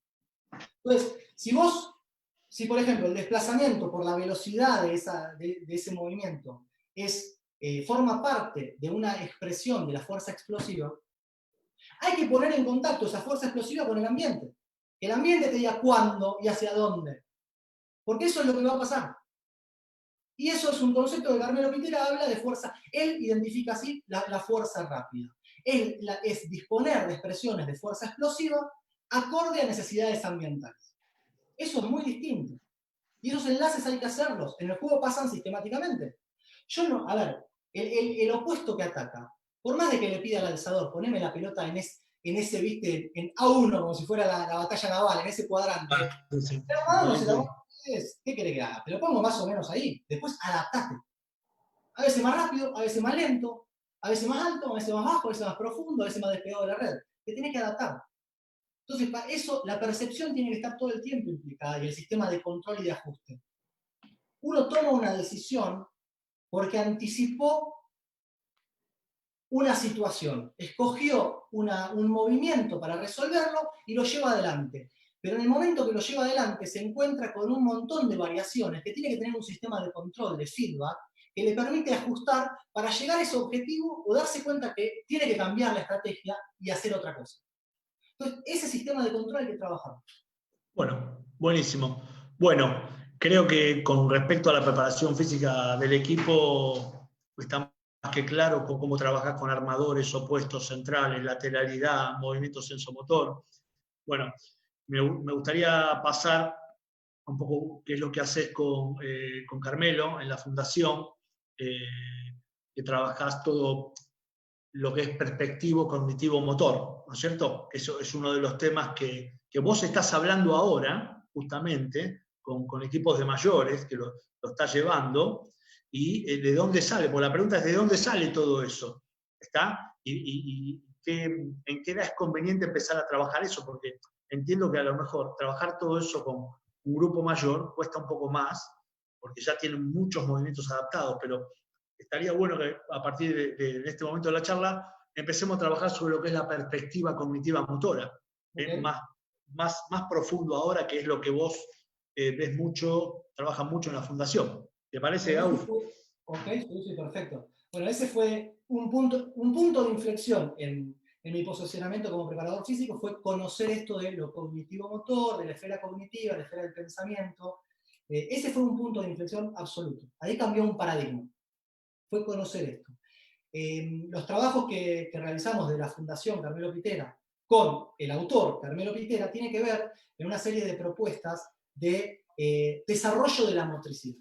Entonces, si por ejemplo el desplazamiento por la velocidad de ese movimiento forma parte de una expresión de la fuerza explosiva, hay que poner en contacto esa fuerza explosiva con el ambiente. Que el ambiente te diga cuándo y hacia dónde. Porque eso es lo que va a pasar. Y eso es un concepto que Carmelo Pitera habla de fuerza. Él identifica así la fuerza rápida. Es disponer de expresiones de fuerza explosiva acorde a necesidades ambientales. Eso es muy distinto. Y esos enlaces hay que hacerlos. En el juego pasan sistemáticamente. El opuesto que ataca, por más de que le pida al alzador, poneme la pelota en ese, viste, en A1, como si fuera la batalla naval, en ese cuadrante. Sí. ¿Qué querés que haga? Te lo pongo más o menos ahí. Después adaptate. A veces más rápido, a veces más lento, a veces más alto, a veces más bajo, a veces más profundo, a veces más despegado de la red. Te tenés que adaptar. Entonces, para eso, la percepción tiene que estar todo el tiempo implicada y el sistema de control y de ajuste. Uno toma una decisión porque anticipó una situación, escogió un movimiento para resolverlo y lo lleva adelante. Pero en el momento que lo lleva adelante se encuentra con un montón de variaciones que tiene que tener un sistema de control, de feedback, que le permite ajustar para llegar a ese objetivo o darse cuenta que tiene que cambiar la estrategia y hacer otra cosa. Entonces, ese sistema de control hay que trabajar. Bueno, buenísimo. Bueno, creo que con respecto a la preparación física del equipo, está más que claro con cómo trabajas con armadores, opuestos, centrales, lateralidad, movimiento sensomotor. Bueno, me gustaría pasar un poco qué es lo que haces con Carmelo en la fundación, que trabajás todo lo que es perspectivo cognitivo-motor, ¿no es cierto? Eso es uno de los temas que vos estás hablando ahora, justamente, con equipos de mayores, que lo estás llevando, y de dónde sale, porque la pregunta es de dónde sale todo eso, ¿está? Y en qué edad es conveniente empezar a trabajar eso, porque entiendo que a lo mejor trabajar todo eso con un grupo mayor cuesta un poco más, porque ya tienen muchos movimientos adaptados, pero estaría bueno que a partir de este momento de la charla empecemos a trabajar sobre lo que es la perspectiva cognitiva motora, más profundo ahora, que es lo que vos trabajan mucho en la fundación. ¿Te parece, Agus? Ok, sí, perfecto. Bueno, ese fue un punto de inflexión en mi posicionamiento como preparador físico, fue conocer esto de lo cognitivo-motor, de la esfera cognitiva, de la esfera del pensamiento. Ese fue un punto de inflexión absoluto. Ahí cambió un paradigma. Fue conocer esto. Los trabajos que realizamos de la Fundación Carmelo Pitera con el autor Carmelo Pitera tiene que ver en una serie de propuestas de desarrollo de la motricidad.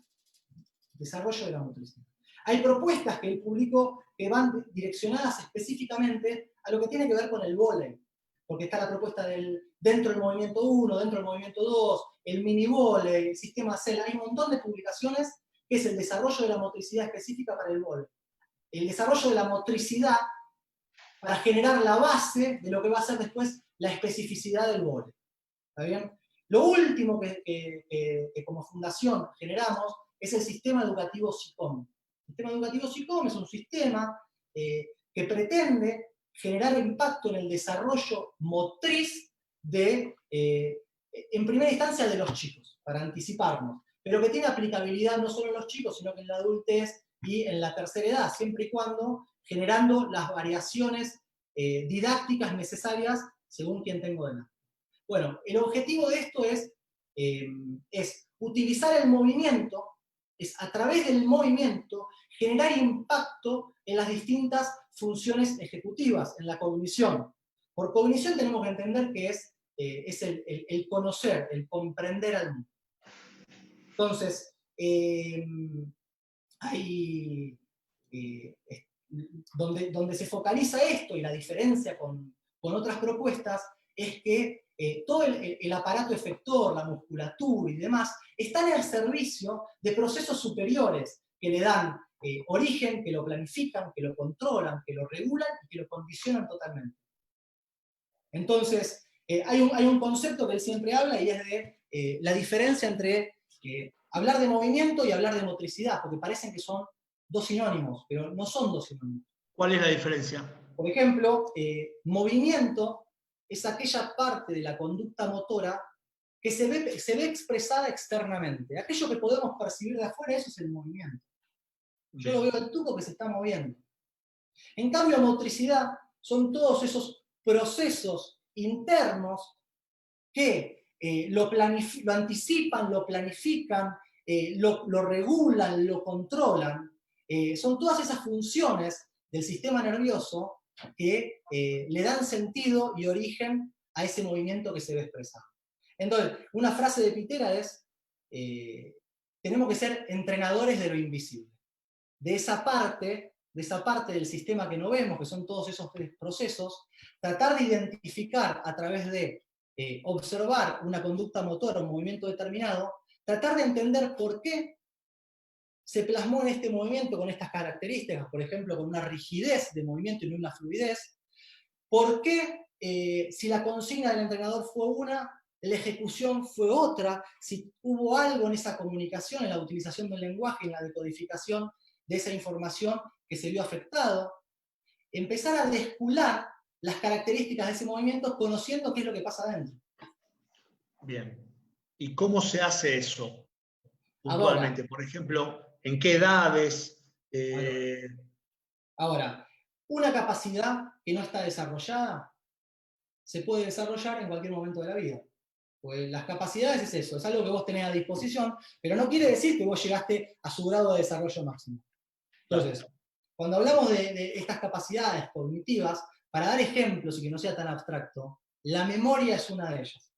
Desarrollo de la motricidad. Hay propuestas que él publicó que van direccionadas específicamente a lo que tiene que ver con el vóley, porque está la propuesta dentro del movimiento 1, dentro del movimiento 2, el mini vóley, el sistema CEL, hay un montón de publicaciones que es el desarrollo de la motricidad específica para el vóley. El desarrollo de la motricidad para generar la base de lo que va a ser después la especificidad del vóley. ¿Está bien? Lo último que como fundación generamos es el sistema educativo SICOM. El sistema educativo SICOM es un sistema que pretende generar impacto en el desarrollo motriz en primera instancia de los chicos, para anticiparnos, pero que tiene aplicabilidad no solo en los chicos, sino que en la adultez y en la tercera edad, siempre y cuando generando las variaciones didácticas necesarias según quien tengo delante. Bueno, el objetivo de esto es utilizar el movimiento, es a través del movimiento generar impacto en las distintas funciones ejecutivas, en la cognición. Por cognición tenemos que entender que es el conocer, el comprender al mundo. Entonces, donde se focaliza esto y la diferencia con otras propuestas es que todo el aparato efector, la musculatura y demás, están al servicio de procesos superiores que le dan origen, que lo planifican, que lo controlan, que lo regulan y que lo condicionan totalmente. Entonces, hay un concepto que él siempre habla y es de la diferencia entre hablar de movimiento y hablar de motricidad, porque parecen que son dos sinónimos, pero no son dos sinónimos. ¿Cuál es la diferencia? Por ejemplo, movimiento es aquella parte de la conducta motora que se ve expresada externamente. Aquello que podemos percibir de afuera, eso es el movimiento. Yo lo veo al tubo que se está moviendo. En cambio, motricidad son todos esos procesos internos que lo anticipan, lo planifican, lo regulan, lo controlan. Son todas esas funciones del sistema nervioso que le dan sentido y origen a ese movimiento que se ve expresado. Entonces, una frase de Pitera es, tenemos que ser entrenadores de lo invisible. De esa parte del sistema que no vemos, que son todos esos procesos, tratar de identificar a través de observar una conducta motora, un movimiento determinado, tratar de entender por qué se plasmó en este movimiento con estas características, por ejemplo, con una rigidez de movimiento y no una fluidez, por qué si la consigna del entrenador fue una, la ejecución fue otra, si hubo algo en esa comunicación, en la utilización del lenguaje, en la decodificación de esa información que se vio afectado, empezar a descular las características de ese movimiento conociendo qué es lo que pasa adentro. Bien. ¿Y cómo se hace eso puntualmente? Ahora, por ejemplo, ¿en qué edades? Ahora, una capacidad que no está desarrollada se puede desarrollar en cualquier momento de la vida. Pues las capacidades es eso, es algo que vos tenés a disposición, pero no quiere decir que vos llegaste a su grado de desarrollo máximo. Entonces, cuando hablamos de estas capacidades cognitivas, para dar ejemplos y que no sea tan abstracto, la memoria es una de ellas.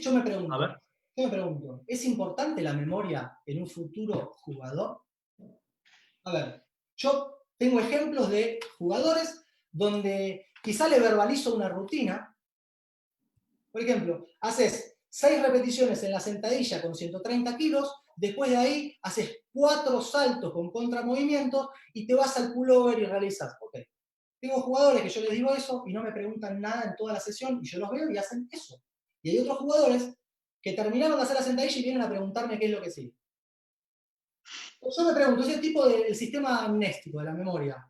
Yo me pregunto, ¿es importante la memoria en un futuro jugador? A ver, yo tengo ejemplos de jugadores donde quizá le verbalizo una rutina. Por ejemplo, haces 6 repeticiones en la sentadilla con 130 kilos, después de ahí haces 4 saltos con contramovimientos y te vas al pullover y realizas. Ok. Tengo jugadores que yo les digo eso y no me preguntan nada en toda la sesión y yo los veo y hacen eso. Y hay otros jugadores que terminaron de hacer la sentadilla y vienen a preguntarme qué es lo que sigue. Yo me pregunto, ese tipo del sistema amnéstico, de la memoria,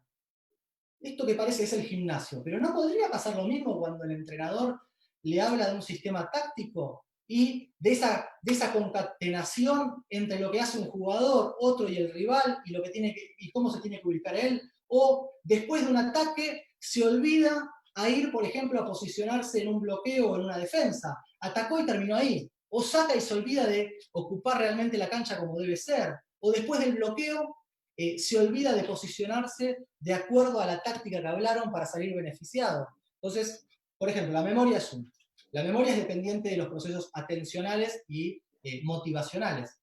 esto que parece que es el gimnasio, pero ¿no podría pasar lo mismo cuando el entrenador le habla de un sistema táctico? y de esa concatenación entre lo que hace un jugador, otro y el rival, y cómo se tiene que ubicar él, o después de un ataque se olvida a ir, por ejemplo, a posicionarse en un bloqueo o en una defensa. Atacó y terminó ahí. O saca y se olvida de ocupar realmente la cancha como debe ser. O después del bloqueo se olvida de posicionarse de acuerdo a la táctica que hablaron para salir beneficiado. Entonces, por ejemplo, la memoria es una. La memoria es dependiente de los procesos atencionales y motivacionales.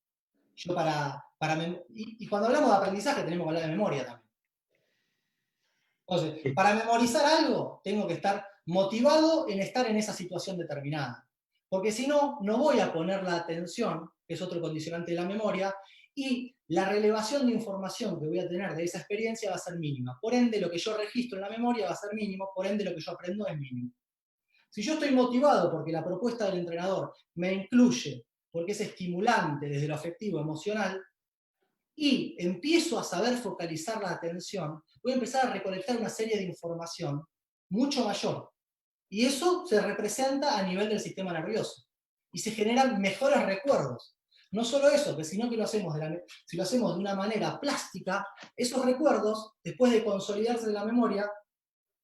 Y cuando hablamos de aprendizaje tenemos que hablar de memoria también. Entonces, para memorizar algo, tengo que estar motivado en estar en esa situación determinada. Porque si no, no voy a poner la atención, que es otro condicionante de la memoria, y la relevación de información que voy a tener de esa experiencia va a ser mínima. Por ende, lo que yo registro en la memoria va a ser mínimo, por ende, lo que yo aprendo es mínimo. Si yo estoy motivado porque la propuesta del entrenador me incluye, porque es estimulante desde lo afectivo, emocional, y empiezo a saber focalizar la atención, voy a empezar a recolectar una serie de información mucho mayor. Y eso se representa a nivel del sistema nervioso. Y se generan mejores recuerdos. No solo eso, que sino que si lo hacemos de una manera plástica, esos recuerdos, después de consolidarse en la memoria,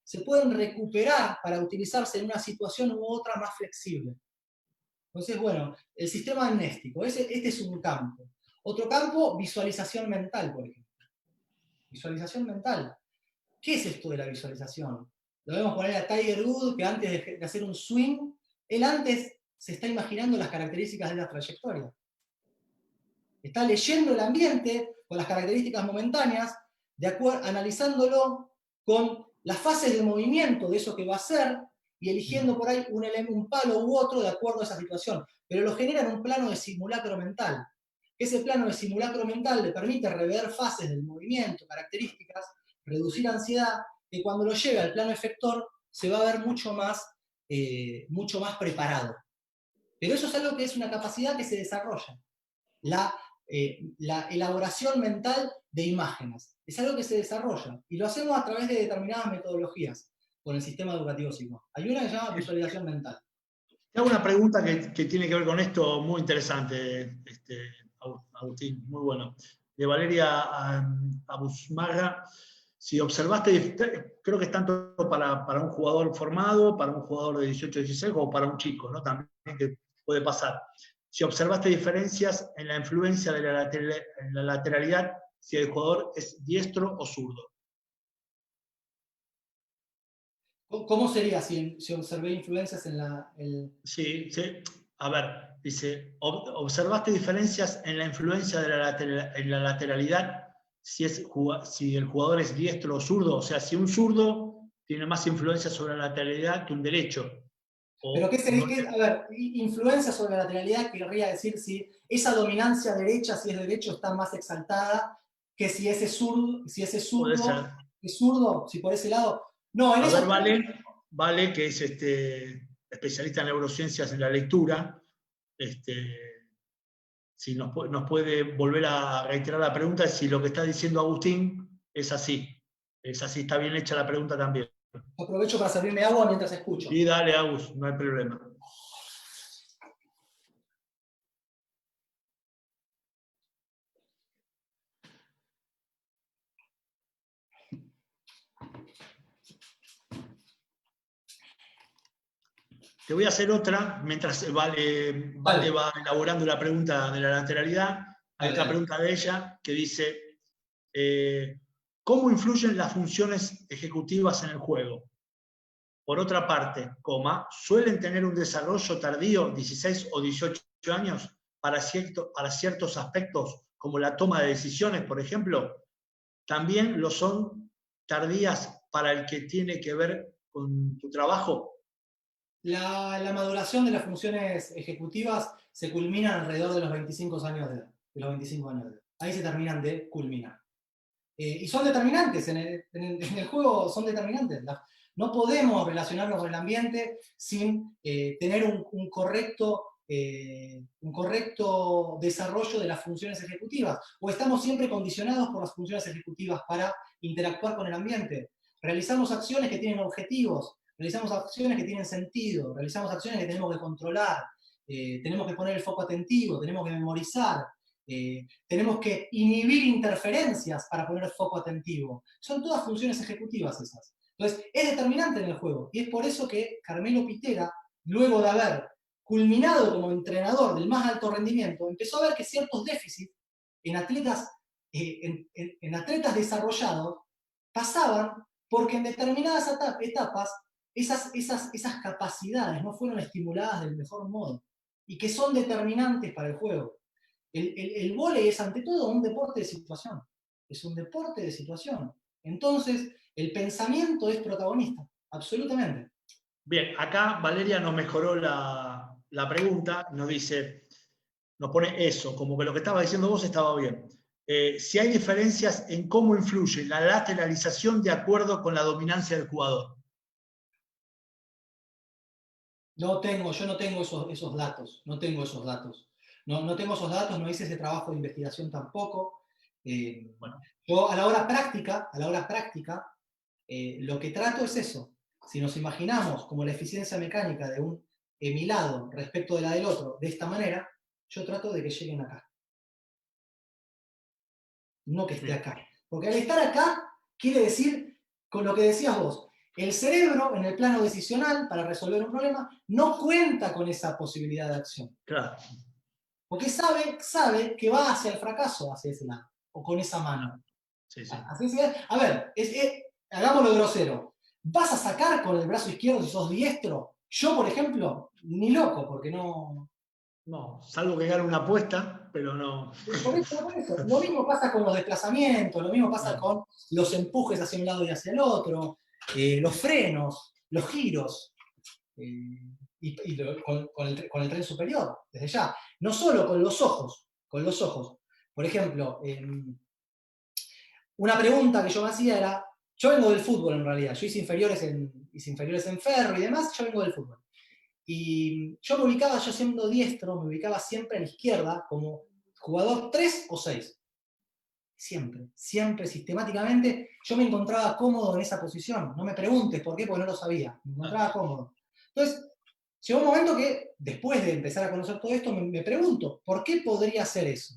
se pueden recuperar para utilizarse en una situación u otra más flexible. Entonces, bueno, el sistema amnéstico, este es un campo. Otro campo, visualización mental, por ejemplo. Visualización mental. ¿Qué es esto de la visualización? Lo vemos poner a Tiger Woods, que antes de hacer un swing, él antes se está imaginando las características de la trayectoria. Está leyendo el ambiente con las características momentáneas, analizándolo con las fases de movimiento de eso que va a hacer y eligiendo por ahí un palo u otro de acuerdo a esa situación. Pero lo genera en un plano de simulacro mental. Ese plano de simulacro mental le permite rever fases del movimiento, características, reducir ansiedad, que cuando lo lleve al plano efector se va a ver mucho más preparado. Pero eso es algo que es una capacidad que se desarrolla. La elaboración mental de imágenes. Es algo que se desarrolla y lo hacemos a través de determinadas metodologías con el sistema educativo psicológico. Hay una que se llama visualización mental. Te hago una pregunta que tiene que ver con esto, muy interesante, Agustín, muy bueno. De Valeria Abusmaga. Si observaste, creo que es tanto para un jugador formado, para un jugador de 18, 16 o para un chico, ¿no? También que puede pasar. Si observaste diferencias en la influencia de la lateralidad, si el jugador es diestro o zurdo. ¿Cómo sería si observé influencias en la...? Sí, sí. A ver, dice, ¿observaste diferencias en la influencia de la lateralidad si el jugador es diestro o zurdo? O sea, si un zurdo tiene más influencia sobre la lateralidad que un derecho. Pero ¿qué sería? A ver, influencia sobre la lateralidad querría decir si esa dominancia derecha, si es derecho, está más exaltada que si ese zurdo es zurdo, si por ese lado. No, en a eso. ver, Vale, que es especialista en neurociencias en la lectura, si nos puede volver a reiterar la pregunta, si lo que está diciendo Agustín es así. Es así, está bien hecha la pregunta también. Aprovecho para servirme agua mientras escucho. Y dale, Agus, no hay problema. Te voy a hacer otra, mientras Vale va elaborando la pregunta de la lateralidad. Hay otra pregunta de ella que dice, ¿cómo influyen las funciones ejecutivas en el juego? Por otra parte, ¿suelen tener un desarrollo tardío, 16 o 18 años, para ciertos aspectos, como la toma de decisiones, por ejemplo? ¿También lo son tardías para el que tiene que ver con tu trabajo? La maduración de las funciones ejecutivas se culmina alrededor de los 25 años de edad. Ahí se terminan de culminar. Y son determinantes, en el juego son determinantes. No podemos relacionarnos con el ambiente sin tener un correcto desarrollo de las funciones ejecutivas. O estamos siempre condicionados por las funciones ejecutivas para interactuar con el ambiente. Realizamos acciones que tienen objetivos, realizamos acciones que tienen sentido, realizamos acciones que tenemos que controlar. tenemos que poner el foco atentivo, tenemos que memorizar, tenemos que inhibir interferencias para poner el foco atentivo. Son todas funciones ejecutivas esas. Entonces, es determinante en el juego. Y es por eso que Carmelo Pitera, luego de haber culminado como entrenador del más alto rendimiento, empezó a ver que ciertos déficits en atletas, en atletas desarrollados pasaban porque en determinadas etapas esas capacidades no fueron estimuladas del mejor modo y que son determinantes para el juego. El vóley es ante todo un deporte de situación. Es un deporte de situación. Entonces, el pensamiento es protagonista, absolutamente. Bien, acá Valeria nos mejoró la pregunta, nos dice, nos pone eso, como que lo que estaba diciendo vos estaba bien. Si hay diferencias en cómo influye la lateralización de acuerdo con la dominancia del jugador. Yo no tengo esos datos, no tengo esos datos. No tengo esos datos, no hice ese trabajo de investigación tampoco. Bueno. Yo a la hora práctica, lo que trato es eso. Si nos imaginamos como la eficiencia mecánica de mi lado respecto de la del otro de esta manera, yo trato de que lleguen acá. No que esté acá. Porque al estar acá, quiere decir, con lo que decías vos, el cerebro, en el plano decisional, para resolver un problema, no cuenta con esa posibilidad de acción. Claro. Porque sabe que va hacia el fracaso, hacia ese lado, o con esa mano. Sí, sí. A ver, hagámoslo grosero. ¿Vas a sacar con el brazo izquierdo si sos diestro? Yo, por ejemplo, ni loco, porque no... No, salvo que gane una apuesta, pero no. Por eso. Lo mismo pasa con los desplazamientos, lo mismo pasa con los empujes hacia un lado y hacia el otro, los frenos, los giros, y con el tren superior, desde ya. No solo con los ojos. Por ejemplo, una pregunta que yo me hacía era, yo vengo del fútbol en realidad, yo hice inferiores en Ferro y demás, yo vengo del fútbol. Y yo siendo diestro, me ubicaba siempre a la izquierda como jugador 3 o 6. Siempre, sistemáticamente, yo me encontraba cómodo en esa posición. No me preguntes por qué, porque no lo sabía. Me encontraba cómodo. Entonces, llegó un momento que, después de empezar a conocer todo esto, me pregunto, ¿por qué podría hacer eso?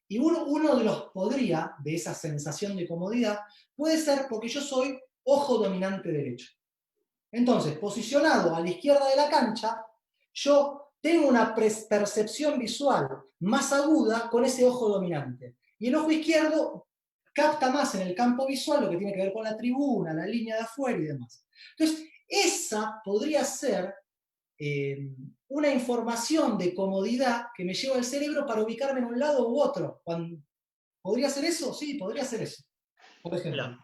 Y uno de los podría, de esa sensación de comodidad, puede ser porque yo soy ojo dominante derecho. Entonces, posicionado a la izquierda de la cancha, yo tengo una percepción visual más aguda con ese ojo dominante. Y el ojo izquierdo capta más en el campo visual lo que tiene que ver con la tribuna, la línea de afuera y demás. Entonces, esa podría ser una información de comodidad que me lleva al cerebro para ubicarme en un lado u otro. ¿Podría ser eso? Sí, podría ser eso. Por ejemplo. Mirá.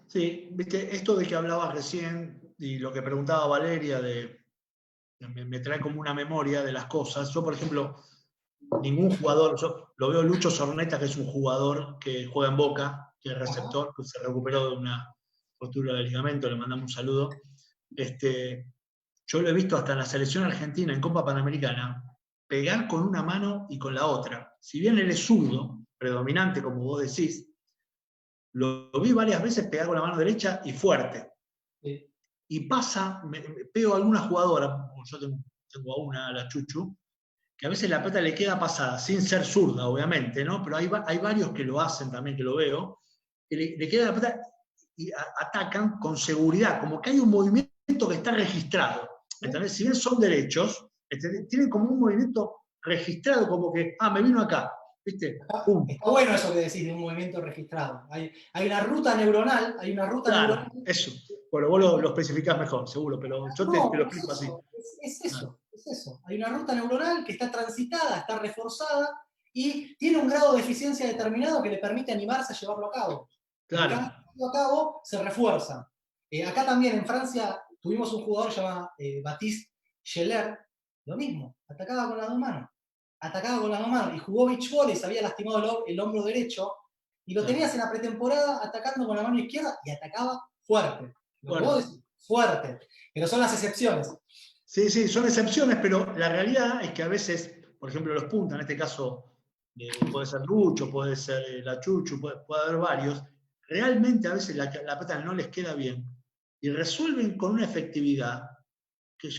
Sí, viste, esto de que hablabas recién y lo que preguntaba Valeria, me trae como una memoria de las cosas. Yo, por ejemplo, ningún jugador, yo lo veo Lucho Zorneta, que es un jugador que juega en Boca, que es receptor, que se recuperó de una rotura de ligamento, le mandamos un saludo. Yo lo he visto hasta en la selección argentina, en Copa Panamericana, pegar con una mano y con la otra. Si bien él es zurdo, predominante, como vos decís, lo vi varias veces pegar con la mano derecha y fuerte. Sí. Y pasa, me pego a alguna jugadora, yo tengo a una, a la Chuchu, que a veces la pelota le queda pasada, sin ser zurda, obviamente, ¿no? Pero hay varios que lo hacen también, que lo veo, que le queda la pelota y atacan con seguridad, como que hay un movimiento que está registrado. ¿Entendés? Si bien son derechos, tienen como un movimiento registrado, como que, me vino acá, ¿viste? Está bueno eso que decís de un movimiento registrado. Hay una ruta neuronal, Claro, eso. Bueno, vos lo especificás mejor, seguro, pero yo te lo explico así. Es eso. Hay una ruta neuronal que está transitada, está reforzada y tiene un grado de eficiencia determinado que le permite animarse a llevarlo a cabo. Claro. Llevarlo a cabo se refuerza. Acá también en Francia tuvimos un jugador llamado Baptiste Scheller, lo mismo, atacaba con las dos manos. Y jugó beach volley, se había lastimado el hombro derecho y lo tenías en la pretemporada atacando con la mano izquierda y atacaba fuerte. Fuerte. Pero son las excepciones. Sí, son excepciones, pero la realidad es que a veces, por ejemplo, los puntas, en este caso puede ser Lucho, puede ser la Chuchu, puede haber varios, realmente a veces la pelota no les queda bien y resuelven con una efectividad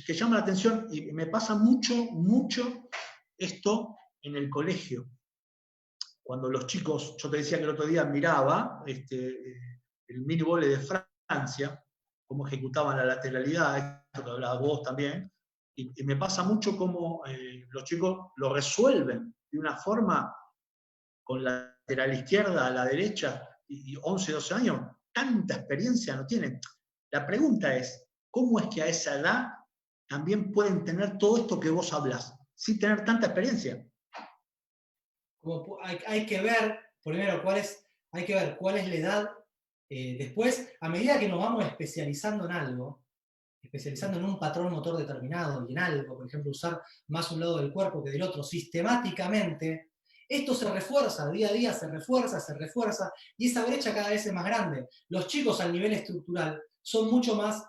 que llama la atención, y me pasa mucho esto en el colegio. Cuando los chicos, yo te decía que el otro día miraba el mini vóley de Francia, cómo ejecutaban la lateralidad, esto que hablabas vos también, y me pasa mucho cómo los chicos lo resuelven de una forma con la lateral izquierda a la derecha, y 11, 12 años, tanta experiencia no tienen. La pregunta es, ¿cómo es que a esa edad también pueden tener todo esto que vos hablas, sin tener tanta experiencia? Hay que ver, primero, hay que ver cuál es la edad. Después, a medida que nos vamos especializando en algo, especializando en un patrón motor determinado y en algo, por ejemplo, usar más un lado del cuerpo que del otro, sistemáticamente, esto se refuerza, día a día se refuerza, y esa brecha cada vez es más grande. Los chicos al nivel estructural son mucho más,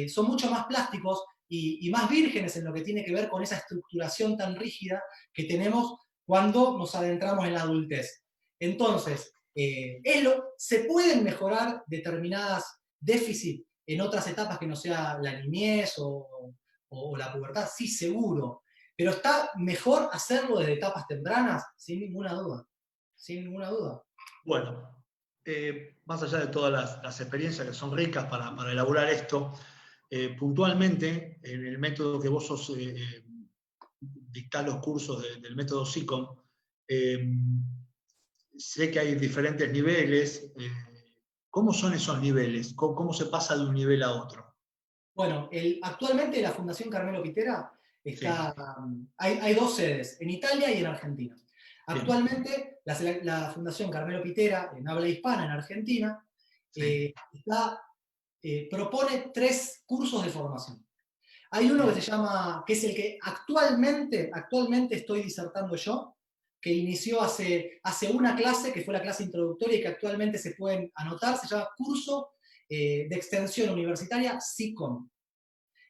son mucho más plásticos y más vírgenes en lo que tiene que ver con esa estructuración tan rígida que tenemos cuando nos adentramos en la adultez. Entonces, se pueden mejorar determinadas déficits en otras etapas que no sea la niñez o la pubertad, sí, seguro. Pero está mejor hacerlo desde etapas tempranas, sin ninguna duda. Sin ninguna duda. Bueno, más allá de todas las experiencias que son ricas para elaborar esto, puntualmente, en el método que vos dictás los cursos del método SICOM, sé que hay diferentes niveles. ¿Cómo son esos niveles? ¿Cómo se pasa de un nivel a otro? Bueno, actualmente la Fundación Carmelo Pitera está, sí. Hay dos sedes, en Italia y en Argentina. Actualmente la Fundación Carmelo Pitera, en habla hispana, en Argentina, propone 3 cursos de formación. Hay uno que se llama, que es el que actualmente estoy disertando yo, que inició hace una clase, que fue la clase introductoria y que actualmente se pueden anotar, se llama Curso de Extensión Universitaria SICOM.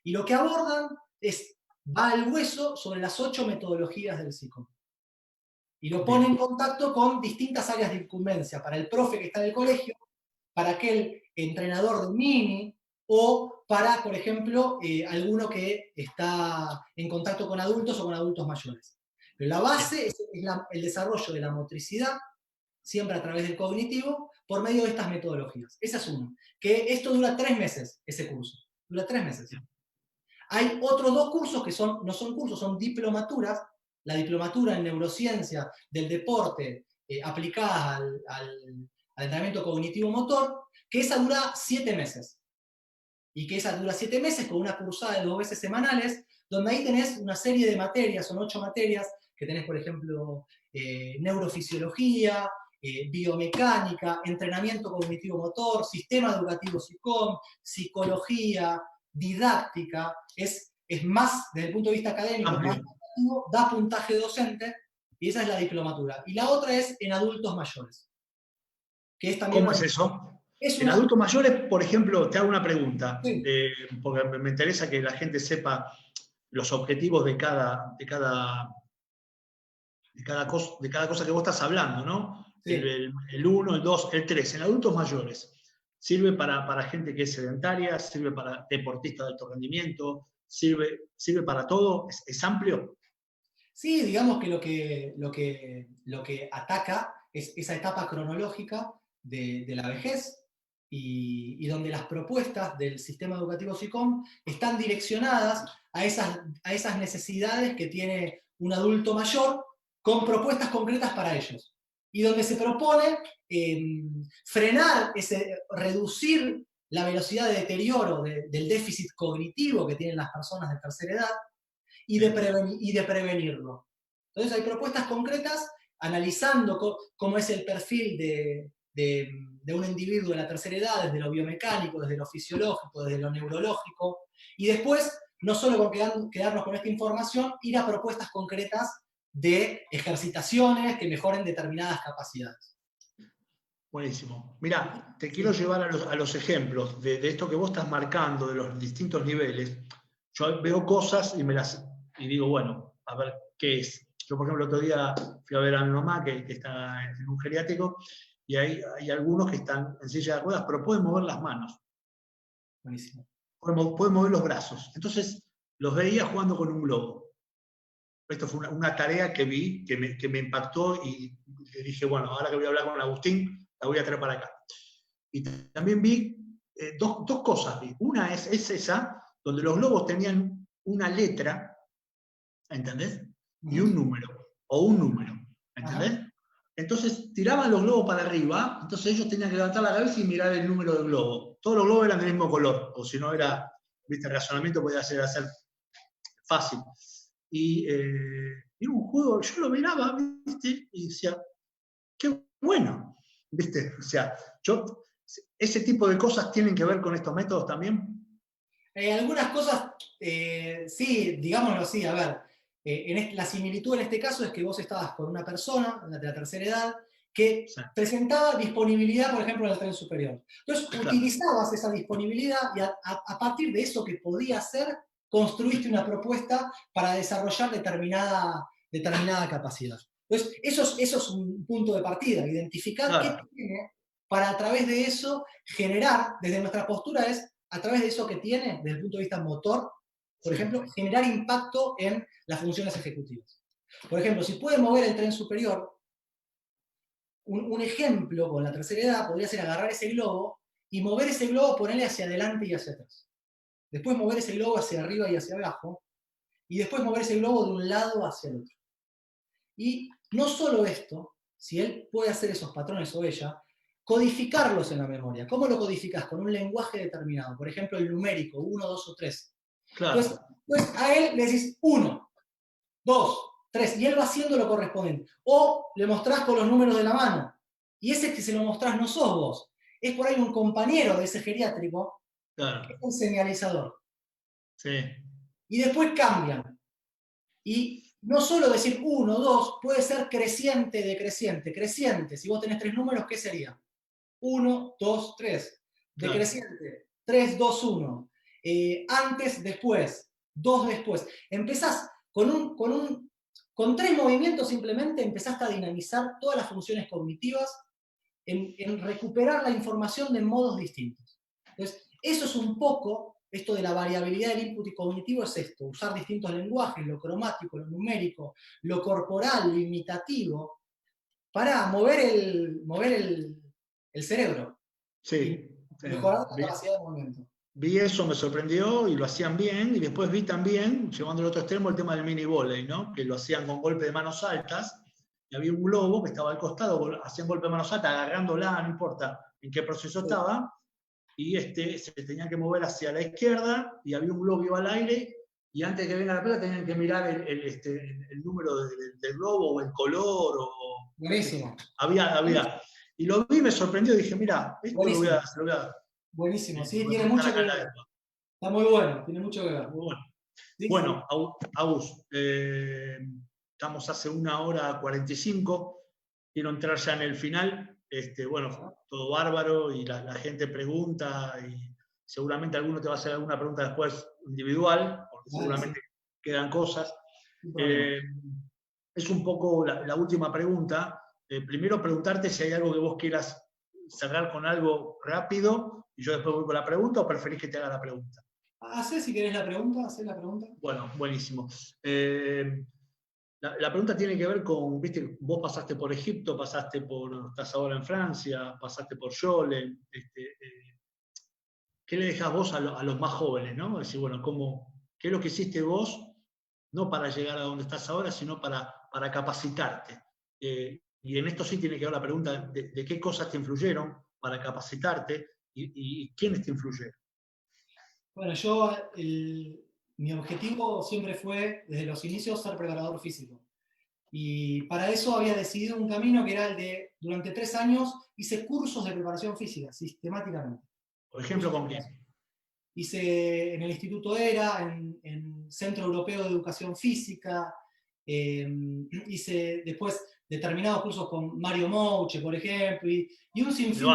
Y lo que abordan va al hueso sobre las 8 metodologías del SICOM. Y lo pone en contacto con distintas áreas de incumbencia, para el profe que está en el colegio, para aquel entrenador de mini, o para, por ejemplo, alguno que está en contacto con adultos o con adultos mayores. Pero la base es el desarrollo de la motricidad, siempre a través del cognitivo, por medio de estas metodologías. Esa es una. Que esto dura 3 meses, ese curso. Dura 3 meses. Hay otros 2 cursos que no son cursos, son diplomaturas. La diplomatura en neurociencia del deporte aplicada al entrenamiento cognitivo-motor, que esa dura 7 meses. Y que esa dura 7 meses con una cursada de 2 veces semanales, donde ahí tenés una serie de materias, son 8 materias, que tenés, por ejemplo, neurofisiología, biomecánica, entrenamiento cognitivo-motor, sistema educativo SICOM, psicología, didáctica, es más, desde el punto de vista académico, más educativo, da puntaje docente, y esa es la diplomatura. Y la otra es en adultos mayores. Que es también ¿Cómo es eso? En adultos mayores, por ejemplo, te hago una pregunta, sí. Porque me interesa que la gente sepa los objetivos de cada cosa que vos estás hablando, ¿no? Sí. El 1, el 2, el 3. En adultos mayores, ¿sirve para gente que es sedentaria? ¿Sirve para deportistas de alto rendimiento? ¿Sirve para todo? ¿Es amplio? Sí, digamos que lo que ataca es esa etapa cronológica de la vejez, y donde las propuestas del sistema educativo SICOM están direccionadas a esas necesidades que tiene un adulto mayor, con propuestas concretas para ellos. Y donde se propone reducir la velocidad de deterioro del déficit cognitivo que tienen las personas de tercera edad, y de prevenirlo. Entonces hay propuestas concretas analizando cómo es el perfil de un individuo de la tercera edad, desde lo biomecánico, desde lo fisiológico, desde lo neurológico, y después, no solo con quedarnos con esta información, ir a propuestas concretas de ejercitaciones que mejoren determinadas capacidades. Buenísimo. Mirá, te quiero llevar a los ejemplos de esto que vos estás marcando, de los distintos niveles. Yo veo cosas y digo, bueno, a ver qué es. Yo, por ejemplo, el otro día fui a ver a mi mamá, que está en un geriátrico, y hay algunos que están en silla de ruedas, pero pueden mover las manos. Buenísimo. puede mover los brazos. Entonces los veía jugando con un globo. Esto fue una tarea que vi, que me impactó y dije, bueno, ahora que voy a hablar con Agustín, la voy a traer para acá. Y también vi dos cosas. Una es esa, donde los globos tenían una letra, ¿entendés? Y un número, o un número, ¿entendés? Ajá. Entonces tiraban los globos para arriba, entonces ellos tenían que levantar la cabeza y mirar el número del globo. Todos los globos eran del mismo color, o si no era, viste, el razonamiento podía hacer fácil. Y era un juego, yo lo miraba, ¿viste? Y decía, qué bueno, ¿viste? O sea, ese tipo de cosas tienen que ver con estos métodos también. Algunas cosas, sí, digámoslo así, a ver, la similitud en este caso es que vos estabas con una persona de la tercera edad que presentaba disponibilidad, por ejemplo, en el tren superior. Entonces, claro, utilizabas esa disponibilidad y a partir de eso que podía hacer, construiste una propuesta para desarrollar determinada capacidad. Entonces, eso es un punto de partida, identificar claro, qué tiene para a través de eso generar, desde nuestra postura es, a través de eso que tiene, desde el punto de vista motor, por ejemplo, generar impacto en las funciones ejecutivas. Por ejemplo, si puede mover el tren superior, un ejemplo con la tercera edad podría ser agarrar ese globo y mover ese globo, ponerle hacia adelante y hacia atrás. Después mover ese globo hacia arriba y hacia abajo, y después mover ese globo de un lado hacia el otro. Y no solo esto, si él puede hacer esos patrones o ella, codificarlos en la memoria. ¿Cómo lo codificas? Con un lenguaje determinado. Por ejemplo, el numérico, 1, 2 o 3. Claro. Entonces a él le decís 1, 2, 3, y él va haciendo lo correspondiente. O le mostrás con los números de la mano. Y ese que se lo mostrás no sos vos. Es por ahí un compañero de ese geriátrico, claro, que es un señalizador. Sí. Y después cambian. Y no solo decir 1, 2, puede ser creciente, decreciente. Creciente, si vos tenés 3 números, ¿qué sería? 1, 2, 3. Decreciente, 3, 2, 1. Antes, después, 2 después. Empezás con 3 movimientos simplemente, empezaste a dinamizar todas las funciones cognitivas en recuperar la información de modos distintos. Entonces, eso es un poco, esto de la variabilidad del input cognitivo es esto, usar distintos lenguajes, lo cromático, lo numérico, lo corporal, lo imitativo, para mover el cerebro. Sí. Y mejorar la capacidad de movimiento. Vi eso, me sorprendió y lo hacían bien, y después vi también, llevando al otro extremo, el tema del mini volley, ¿no? Que lo hacían con golpe de manos altas, y había un globo que estaba al costado, hacían golpe de manos altas, agarrándola, no importa en qué proceso estaba, y se tenía que mover hacia la izquierda, y había un globo que iba al aire, y antes de que venga la pelota tenían que mirar el número del globo, o el color, o... Buenísimo. Había. Y lo vi, me sorprendió, y dije, mira, esto lo voy a buenísimo, sí, tiene mucho que ver. Está muy bueno, tiene mucho que ver. Bueno, sí, bueno sí. Agus, estamos hace 1:45, quiero entrar ya en el final. Bueno, todo bárbaro y la gente pregunta y seguramente alguno te va a hacer alguna pregunta después individual, porque seguramente quedan cosas. Es un poco la última pregunta. Primero preguntarte si hay algo que vos quieras cerrar con algo rápido y yo después voy con la pregunta, o preferís que te haga la pregunta. Hacé si querés la pregunta, hacé la pregunta. Bueno, buenísimo. La pregunta tiene que ver con, viste, vos pasaste por Egipto, estás ahora en Francia, pasaste por Yole. ¿Qué le dejás vos a los más jóvenes, ¿no? Es decir, bueno, ¿qué es lo que hiciste vos, no para llegar a donde estás ahora, sino para capacitarte? Y en esto sí tiene que ver la pregunta de qué cosas te influyeron para capacitarte y quiénes te influyeron. Bueno, mi objetivo siempre fue, desde los inicios, ser preparador físico. Y para eso había decidido un camino que era el de, durante 3 años, hice cursos de preparación física, sistemáticamente. Por ejemplo, ¿con quién? Hice en el Instituto ERA, en Centro Europeo de Educación Física, hice después determinados cursos con Mario Mouche, por ejemplo, y un sinfín,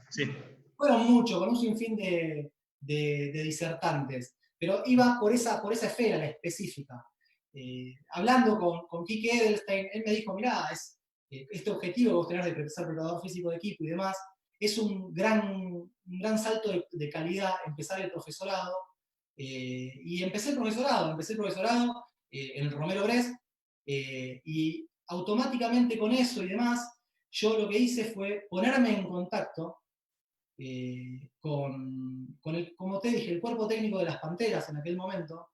sí. Fueron muchos, con un sinfín de disertantes, pero iba por esa esfera, la específica. Hablando con Quique Edelstein, él me dijo, mirá, este objetivo que vos tenés de ser preparador físico de equipo y demás, es un gran salto de calidad empezar el profesorado, Y empecé el profesorado en el Romero Brest, y automáticamente con eso y demás, yo lo que hice fue ponerme en contacto con el, como te dije, el cuerpo técnico de las Panteras en aquel momento,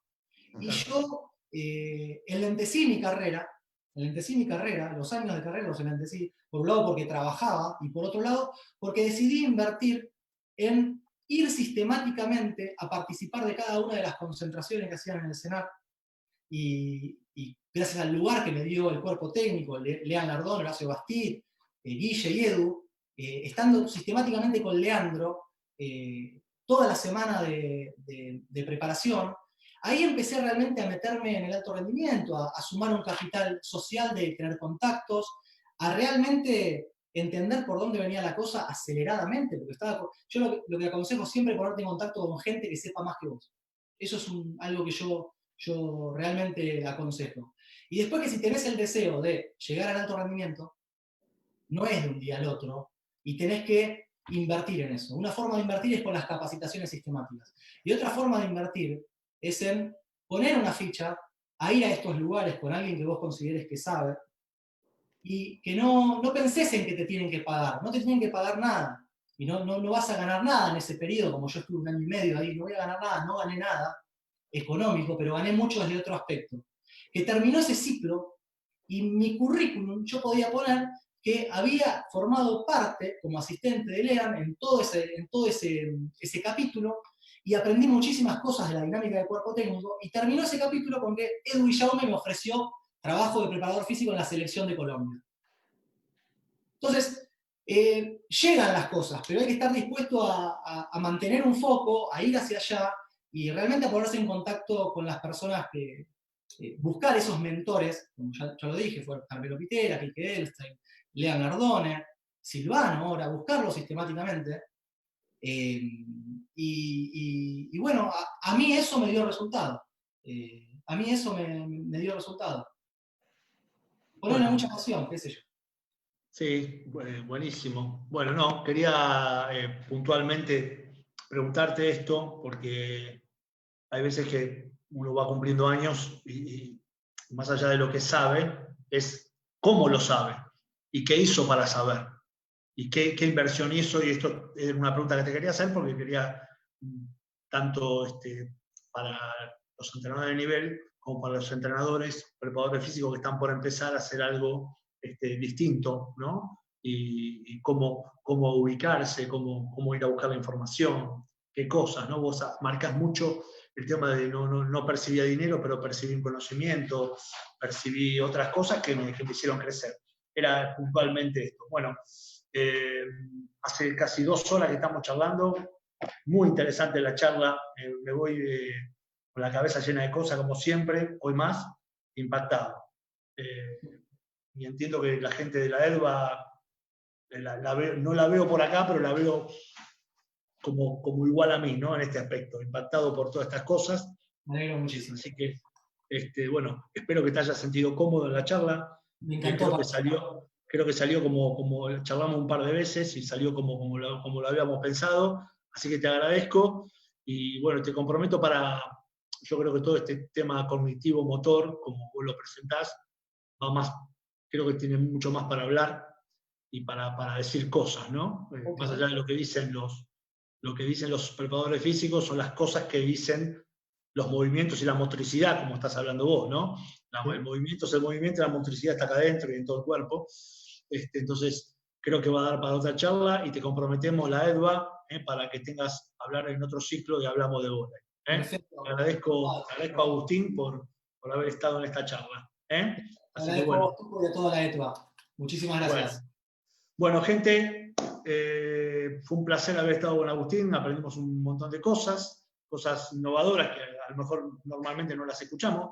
y yo enlentecí mi carrera, los años de carrera los enlentecí, por un lado porque trabajaba, y por otro lado porque decidí invertir en ir sistemáticamente a participar de cada una de las concentraciones que hacían en el Senat, y gracias al lugar que me dio el cuerpo técnico, Lean Lardón, Horacio Bastit, Guille y Edu, estando sistemáticamente con Leandro, toda la semana de preparación, ahí empecé realmente a meterme en el alto rendimiento, a sumar un capital social de tener contactos, a realmente entender por dónde venía la cosa aceleradamente, porque yo lo que aconsejo siempre es ponerte en contacto con gente que sepa más que vos. Eso es algo que yo realmente aconsejo. Y después, que si tenés el deseo de llegar al alto rendimiento, no es de un día al otro, y tenés que invertir en eso. Una forma de invertir es con las capacitaciones sistemáticas. Y otra forma de invertir es en poner una ficha, a ir a estos lugares con alguien que vos consideres que sabe, y que no pensés en que te tienen que pagar. No te tienen que pagar nada. Y no vas a ganar nada en ese periodo, como yo estuve un año y medio ahí, no voy a ganar nada, no gané nada económico, pero gané mucho desde otro aspecto. Que terminó ese ciclo, y mi currículum yo podía poner que había formado parte como asistente de Lean en todo ese capítulo, y aprendí muchísimas cosas de la dinámica del cuerpo técnico, y terminó ese capítulo con que Edu Villaume me ofreció trabajo de preparador físico en la selección de Colombia. Entonces, llegan las cosas, pero hay que estar dispuesto a mantener un foco, a ir hacia allá, y realmente a ponerse en contacto con las personas que, buscar esos mentores, como ya lo dije, fue Carmelo Pitera, Quique Elstein, Lean Nardone, Silvano, ahora, buscarlo sistemáticamente. Y bueno, a mí eso me dio resultado. A mí eso me dio resultado. Ponerle Bueno, mucha pasión, qué sé yo. sí, buenísimo. Bueno, no, quería puntualmente preguntarte esto porque hay veces que uno va cumpliendo años y más allá de lo que sabe, es cómo lo sabe y qué hizo para saber y qué inversión hizo. Y esto es una pregunta que te quería hacer porque quería tanto para los entrenadores de nivel como para los entrenadores, preparadores físicos que están por empezar a hacer algo distinto, ¿no? Y cómo ubicarse, cómo ir a buscar la información, qué cosas, ¿no? Vos marcas mucho el tema de no percibía dinero, pero percibí un conocimiento, percibí otras cosas que me hicieron crecer. Era puntualmente esto. Bueno, hace casi 2 horas que estamos charlando, muy interesante la charla, me voy con la cabeza llena de cosas como siempre, hoy más, impactado. Y entiendo que la gente de la EDVA, no la veo por acá, pero la veo como igual a mí, ¿no? En este aspecto, impactado por todas estas cosas. Me alegro muchísimo. Así que, bueno, espero que te hayas sentido cómodo en la charla. Me encantó. Creo que salió como charlamos un par de veces y salió como lo habíamos pensado. Así que te agradezco y bueno, te comprometo yo creo que todo este tema cognitivo motor, como vos lo presentás, va más, creo que tiene mucho más para hablar y para decir cosas, ¿no? Okay. Más allá de lo que dicen los preparadores físicos, son las cosas que dicen los movimientos y la motricidad, como estás hablando vos, ¿no? El movimiento es el movimiento, la motricidad está acá adentro y en todo el cuerpo. Entonces, creo que va a dar para otra charla y te comprometemos la EDVA para que tengas hablar en otro ciclo y hablamos de vóley. Perfecto. Te agradezco a Agustín por haber estado en esta charla. Así que bueno. Y a toda la EDVA. Muchísimas gracias. Bueno, gente, fue un placer haber estado con Agustín, aprendimos un montón de cosas innovadoras que a lo mejor normalmente no las escuchamos.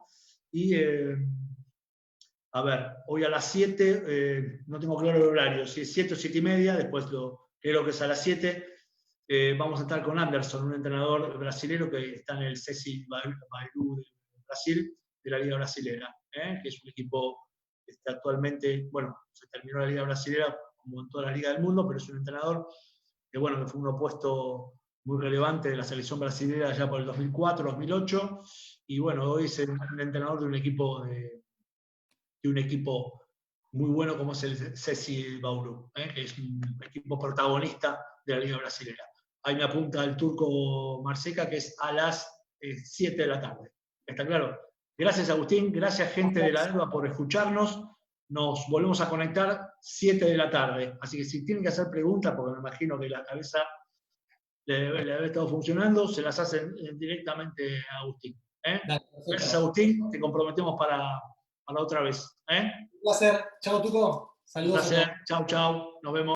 Y a ver, hoy a las 7, no tengo claro el horario, si es 7 o 7 y media, después creo que es a las 7, vamos a estar con Anderson, un entrenador brasilero que está en el CESI Bauru de Brasil, de la Liga Brasilera, que es un equipo que está actualmente, bueno, se terminó la Liga Brasilera como en toda la Liga del mundo, pero es un entrenador que, bueno, que fue un opuesto muy relevante de la selección brasileña ya por el 2004, 2008, y bueno, hoy es el entrenador de un equipo muy bueno como es el CSI Bauru, que es un equipo protagonista de la Liga Brasileña. Ahí me apunta el turco Marseca, que es a las 7 de la tarde. ¿Está claro? Gracias, Agustín. Gracias, gente de la ALBA, por escucharnos. Nos volvemos a conectar 7 de la tarde. Así que si tienen que hacer preguntas, porque me imagino que la cabeza le debe estado funcionando, se las hacen directamente a Agustín. Gracias, Agustín. Te comprometemos para otra vez. Un placer. Chao, Tuco. Saludos. Un placer. Chau, chau. Nos vemos.